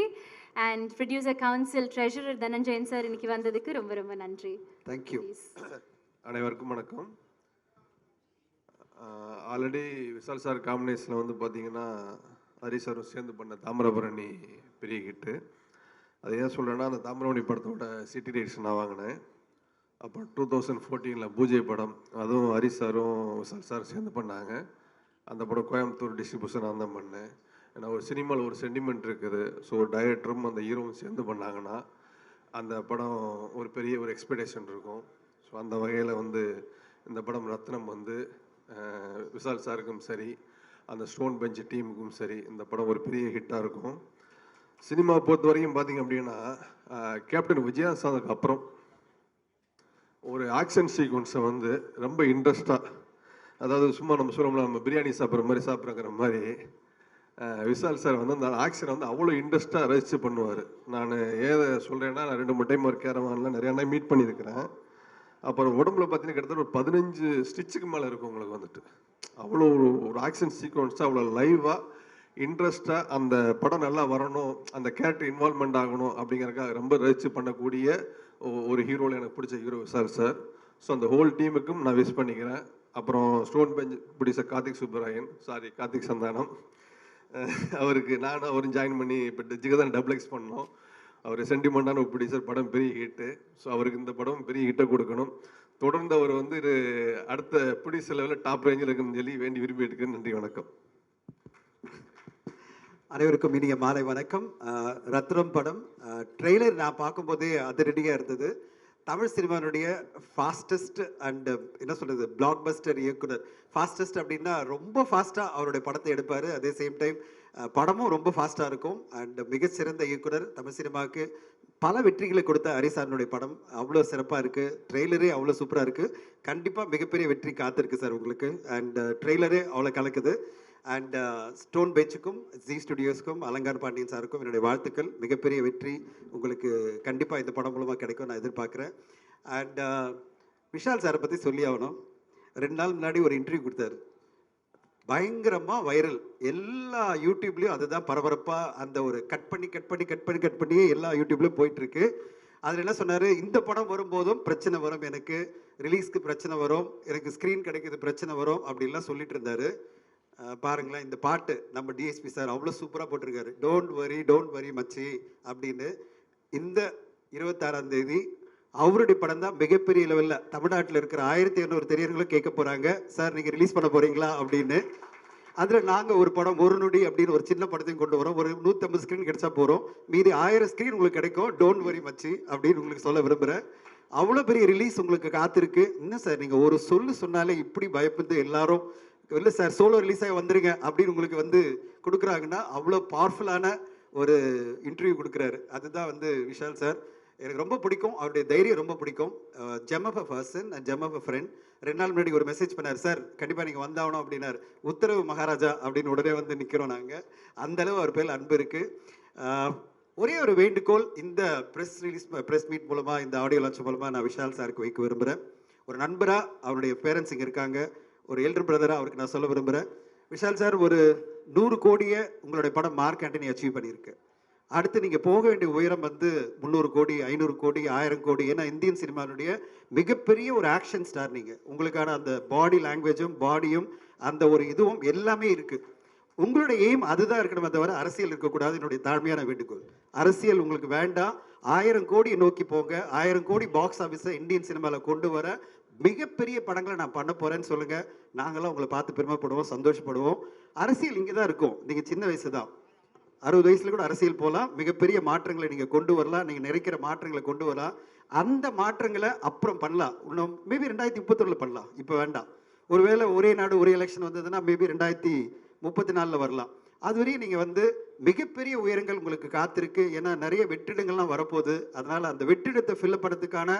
B: And producer council treasurer Dhananjayan sir இன்னைக்கு வந்ததுக்கு ரொம்ப நன்றி.
K: தேங்க்யூ.
L: அனைவருக்கும் வணக்கம். ஆல்ரெடி விஷால் சார் காம்பினேஷனில் வந்து பார்த்தீங்கன்னா ஹரி சாரும் சேர்ந்து பண்ண தாமிரபரணி பெரிய ஹிட்டு. அது ஏன் சொல்கிறேன்னா, அந்த தாமிரபரணி படத்தோட சிட்டி ரைட்ஸ் நான் வாங்கினேன். அப்போ 2014 பூஜை படம், அதுவும் ஹரி சாரும் விஷால் சார் சேர்ந்து பண்ணாங்க. அந்த படம் கோயம்புத்தூர் டிஸ்ட்ரிபியூஷன் நான் தான் பண்ணேன். ஏன்னா ஒரு சினிமாவில் ஒரு சென்டிமெண்ட் இருக்குது. ஸோ டைரக்டரும் அந்த ஹீரோவும் சேர்ந்து பண்ணாங்கன்னா அந்த படம் ஒரு பெரிய ஒரு எக்ஸ்பெக்டேஷன் இருக்கும். ஸோ அந்த வகையில் வந்து இந்த படம் ரத்னம் வந்து விஷால் சாருக்கும் சரி, அந்த ஸ்டோன் பெஞ்ச் டீமுக்கும் சரி, இந்த படம் ஒரு பெரிய ஹிட்டாக இருக்கும். சினிமா பொறுத்த வரைக்கும் பார்த்தீங்க அப்படின்னா, கேப்டன் விஜயகாந்துக்கு அப்புறம் ஒரு ஆக்ஷன் சீக்வன்ஸை வந்து ரொம்ப இன்ட்ரெஸ்டாக, அதாவது சும்மா நம்ம சொல்லணும்னா நம்ம பிரியாணி சாப்பிட்ற மாதிரி சாப்பிட்றங்கிற மாதிரி விஷால் சார் வந்து அந்த ஆக்ஷனை வந்து அவ்வளோ இன்ட்ரெஸ்ட்டாக ரசித்து பண்ணுவார். நான் ஏதை சொல்கிறேன்னா, நான் 2-3 டைம் ஒரு கேரவானில் நிறையா நாள் மீட் பண்ணியிருக்கிறேன். அப்புறம் உடம்புல பார்த்தீங்கன்னா கிட்டத்தட்ட ஒரு 15 ஸ்டிச்சுக்கு மேலே இருக்கும் உங்களுக்கு வந்துட்டு. அவ்வளோ ஒரு ஆக்ஷன் சீக்வன்ஸாக அவ்வளோ லைவாக இன்ட்ரெஸ்டாக அந்த படம் நல்லா வரணும், அந்த கேரக்டர் இன்வால்மெண்ட் ஆகணும் அப்படிங்கிறக்காக ரொம்ப ரசித்து பண்ணக்கூடிய ஒரு ஹீரோவில் எனக்கு பிடிச்ச ஹீரோ விஷால் சார். ஸோ அந்த ஹோல் டீமுக்கும் நான் விஷ் பண்ணிக்கிறேன். அப்புறம் ஸ்டோன் பெஞ்ச் பிடிச்ச கார்த்திக் சந்தானம், அவருக்கு நானும் அவரும் ஜாயின் பண்ணி இப்போ ஜிகதான் டபுள் பண்ணோம். அவர் சென்டிமெண்டான ஒரு ப்ரொடியூசர், படம் பெரிய ஹிட்டு. ஸோ அவருக்கு இந்த படம் பெரிய ஹிட்டை கொடுக்கணும். தொடர்ந்து அவர் வந்து அடுத்த ப்ரொடியூசர் லெவலில் டாப் ரேஞ்சில் இருக்குன்னு சொல்லி வேண்டி விரும்பி எடுக்கிறேன். நன்றி, வணக்கம்.
M: அனைவருக்கும் இனிய மாலை வணக்கம். ரத்னம் படம் ட்ரெய்லர் நான் பார்க்கும்போதே அதிரடியாக இருந்தது. தமிழ் சினிமானுடைய ஃபாஸ்டஸ்ட் அண்ட் என்ன சொல்கிறது, பிளாக் பஸ்டர் இயக்குனர். ஃபாஸ்டஸ்ட் அப்படின்னா ரொம்ப ஃபாஸ்ட்டாக அவருடைய படத்தை எடுப்பார். அதே சேம் டைம் படமும் ரொம்ப ஃபாஸ்ட்டாக இருக்கும். அண்ட் மிகச்சிறந்த இயக்குனர், தமிழ் சினிமாவுக்கு பல வெற்றிகளை கொடுத்த ஹரிசாரனுடைய படம் அவ்வளோ சிறப்பாக இருக்குது. ட்ரெய்லரே அவ்வளோ சூப்பராக இருக்குது. கண்டிப்பாக மிகப்பெரிய வெற்றி காத்திருக்கு சார் உங்களுக்கு. அண்ட் ட்ரெய்லரே அவ்வளோ கலக்குது. அண்ட் ஸ்டோன் பெஞ்சுக்கும் ஜி ஸ்டுடியோஸ்க்கும் அலங்கார் பாண்டியன் சாருக்கும் என்னுடைய வாழ்த்துக்கள். மிகப்பெரிய வெற்றி உங்களுக்கு கண்டிப்பாக இந்த படம் மூலமாக கிடைக்கும் நான் எதிர்பார்க்குறேன். அண்ட் விஷால் சாரை பற்றி சொல்லி ஆகணும். 2 நாள் முன்னாடி ஒரு இன்டர்வியூ கொடுத்தாரு. பயங்கரமாக வைரல். எல்லா யூடியூப்லேயும் அதுதான் பரபரப்பாக அந்த ஒரு கட் பண்ணி எல்லா யூடியூப்லேயும் போயிட்டுருக்கு. அதில் என்ன சொன்னார், இந்த படம் வரும்போதும் பிரச்சனை வரும், எனக்கு ரிலீஸ்க்கு பிரச்சனை வரும், எனக்கு ஸ்க்ரீன் கிடைக்கிறது பிரச்சனை வரும் அப்படின்லாம் சொல்லிட்டு இருந்தார். பாருங்களேன், இந்த பாட்டு நம்ம டிஎஸ்பி சார் அவ்வளோ சூப்பராக போட்டிருக்காரு. டோன்ட் வரி மச்சி அப்படின்னு. இந்த 26ஆம் தேதி அவருடைய படம் தான் மிகப்பெரிய லெவலில் தமிழ்நாட்டில் இருக்கிற 1200 திரையரங்களும் கேட்க போகிறாங்க, சார் நீங்கள் ரிலீஸ் பண்ண போகிறீங்களா அப்படின்னு. அதில் நாங்கள் ஒரு படம் ஒரு நொடி அப்படின்னு ஒரு சின்ன படத்தையும் கொண்டு வரோம். ஒரு 150 ஸ்க்ரீன் கிடைச்சா போகிறோம், மீதி 1000 ஸ்க்ரீன் உங்களுக்கு கிடைக்கும். டோன்ட் வரி மச்சி அப்படின்னு உங்களுக்கு சொல்ல விரும்புகிறேன். அவ்வளோ பெரிய ரிலீஸ் உங்களுக்கு காத்திருக்கு. இன்னும் சார் நீங்கள் ஒரு சொன்னாலே இப்படி பயப்பது எல்லாரும் இல்லை சார் சோலோ ரிலீஸ் ஆகி வந்துருங்க அப்படின்னு உங்களுக்கு வந்து கொடுக்குறாங்கன்னா அவ்வளோ பவர்ஃபுல்லான ஒரு இன்டர்வியூ கொடுக்குறாரு. அதுதான் வந்து விஷால் சார் எனக்கு ரொம்ப பிடிக்கும். அவருடைய தைரியம் ரொம்ப பிடிக்கும். Gem of a person and gem of a friend. 2 நாள் முன்னாடி ஒரு மெசேஜ் பண்ணார், சார் கண்டிப்பாக நீங்கள் வந்தாகணும் அப்படின்னாரு. உத்தரவு மகாராஜா அப்படின்னு உடனே வந்து நிற்கிறோம் நாங்கள். அந்தளவு அவர் பேர் அன்பு இருக்குது. ஒரே ஒரு வேண்டுகோள், இந்த ப்ரெஸ் மீட் மூலமாக, இந்த ஆடியோ லான்ச் மூலமாக நான் விஷால் சாருக்கு வைக்க விரும்புகிறேன். ஒரு நண்பராக, அவருடைய பேரண்ட்ஸ் இங்கே இருக்காங்க, ஒரு எல்டர் பிரதராக அவருக்கு நான் சொல்ல விரும்புகிறேன். விஷால் சார் ஒரு 100 கோடியை உங்களுடைய படம் மார்க் ஆண்டனி அச்சீவ் பண்ணியிருக்கு. அடுத்து நீங்கள் போக வேண்டிய உயரம் வந்து 300 கோடி, 500 கோடி, 1000 கோடி. ஏன்னா இந்தியன் சினிமாவுடைய மிகப்பெரிய ஒரு ஆக்ஷன் ஸ்டார் நீங்கள். உங்களுக்கான அந்த பாடி லாங்குவேஜும் பாடியும் அந்த ஒரு இதுவும் எல்லாமே இருக்குது. உங்களுடைய எய்ம் அதுதான் இருக்கணுமே தவிர அரசியல் இருக்கக்கூடாது. என்னுடைய தாழ்மையான வேண்டுகோள், அரசியல் உங்களுக்கு வேண்டாம். 1000 கோடியை நோக்கி போங்க. 1000 கோடி பாக்ஸ் ஆஃபீஸை இந்தியன் சினிமாவில் கொண்டு வர மிகப்பெரிய படங்களை நான் பண்ண போகிறேன்னு சொல்லுங்கள். நாங்களாம் உங்களை பார்த்து பெருமைப்படுவோம், சந்தோஷப்படுவோம். அரசியல் இங்கே தான் இருக்கும். நீங்கள் சின்ன வயசு தான், 60 வயசில் கூட அரசியல் போகலாம். மிகப்பெரிய மாற்றங்களை நீங்கள் கொண்டு வரலாம். நீங்கள் நினைக்கிற மாற்றங்களை கொண்டு வரலாம். அந்த மாற்றங்களை அப்புறம் பண்ணலாம். இன்னும் மேபி 2031 பண்ணலாம், இப்போ வேண்டாம். ஒருவேளை ஒரே நாடு ஒரே எலெக்ஷன் வந்ததுன்னா மேபி 2034 வரலாம். அதுவரையும் நீங்கள் வந்து மிகப்பெரிய உயரங்கள் உங்களுக்கு காத்திருக்கு. ஏன்னா நிறைய வெற்றிடங்கள்லாம் வரப்போகுது. அதனால் அந்த வெற்றிடத்தை ஃபில்லப் பண்ணுறதுக்கான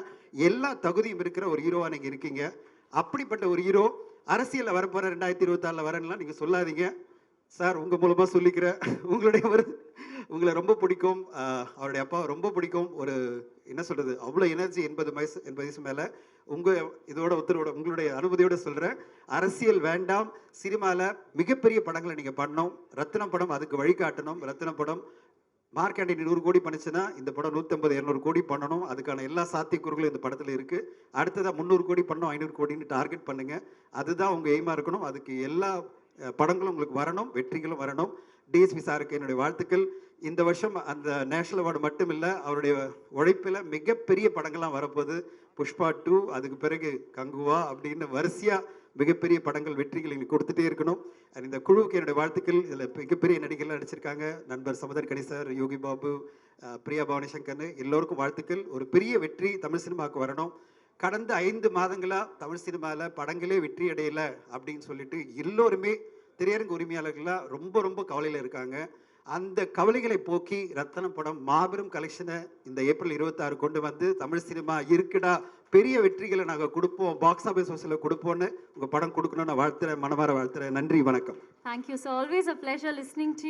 M: எல்லா தகுதியும் இருக்கிற ஒரு ஹீரோவாக நீங்கள் இருக்கீங்க. அப்படிப்பட்ட ஒரு ஹீரோ அரசியலில் வரப்போகிற 2024 வரேன்லாம் நீங்கள் சொல்லாதீங்க சார். உங்கள் மூலமாக சொல்லிக்கிறேன், உங்களை ரொம்ப பிடிக்கும். அவருடைய அப்பாவை ரொம்ப பிடிக்கும். ஒரு என்ன சொல்கிறது, அவ்வளோ எனர்ஜி. 80 வயசு மேலே. இதோட உத்தரவோட உங்களுடைய அனுமதியோடு சொல்கிறேன், அரசியல் வேண்டாம். சினிமாவில் மிகப்பெரிய படங்களை நீங்கள் பண்ணணும். ரத்னம் படம் அதுக்கு வழிகாட்டணும். ரத்னம் படம் மார்க் ஆண்டனி 100 கோடி பண்ணிச்சுன்னா இந்த படம் 150-200 கோடி பண்ணணும். அதுக்கான எல்லா சாத்தியக்கூறுகளும் இந்த படத்தில் இருக்குது. அடுத்ததாக 300 கோடி பண்ணணும், 500 கோடின்னு டார்கெட் பண்ணுங்கள். அதுதான் உங்கள் எய்மாக இருக்கணும். அதுக்கு எல்லா படங்களும் உங்களுக்கு வரணும், வெற்றிகளும் வரணும். டிஎஸ்பி சாருக்கு என்னுடைய வாழ்த்துக்கள். இந்த வருஷம் அந்த நேஷனல் அவார்டு மட்டும் இல்லை, அவருடைய உழைப்பில் மிகப்பெரிய படங்கள்லாம் வரப்போகுது. புஷ்பா 2, அதுக்கு பிறகு கங்குவா அப்படின்னு வரிசையாக மிகப்பெரிய படங்கள் வெற்றிகள் எங்களுக்கு கொடுத்துட்டே இருக்கணும். And இந்த குழுவுக்கு என்னுடைய வாழ்த்துக்கள். இதில் மிகப்பெரிய நடிகர்கள் நடிச்சிருக்காங்க. நண்பர் சமுதர் கணி சார், யோகி பாபு, பிரியா பவானி சங்கர்னு எல்லோருக்கும் வாழ்த்துக்கள். ஒரு பெரிய வெற்றி தமிழ் சினிமாவுக்கு வரணும். கடந்த 5 மாதங்களாக தமிழ் சினிமாவில் படங்களே வெற்றி அடையலை அப்படின்னு சொல்லிட்டு எல்லோருமே திரையரங்கு உரிமையாளர்களாக ரொம்ப ரொம்ப கவலையில் இருக்காங்க. அந்த கவலைகளை போக்கி ரத்தனம் படம் மாபெரும் கலெக்ஷனை இந்த ஏப்ரல் 26 கொண்டு வந்து தமிழ் சினிமா இருக்குடா, பெரிய வெற்றிகளை நாங்கள் கொடுப்போம், பாக்ஸ் ஆஃபீஸ் ஹவுஸில் கொடுப்போன்னு உங்கள் படம் கொடுக்கணும்னு வாழ்த்துறேன், மனமார வாழ்த்துறேன். நன்றி, வணக்கம்.
B: Thank you. So always a pleasure listening to you.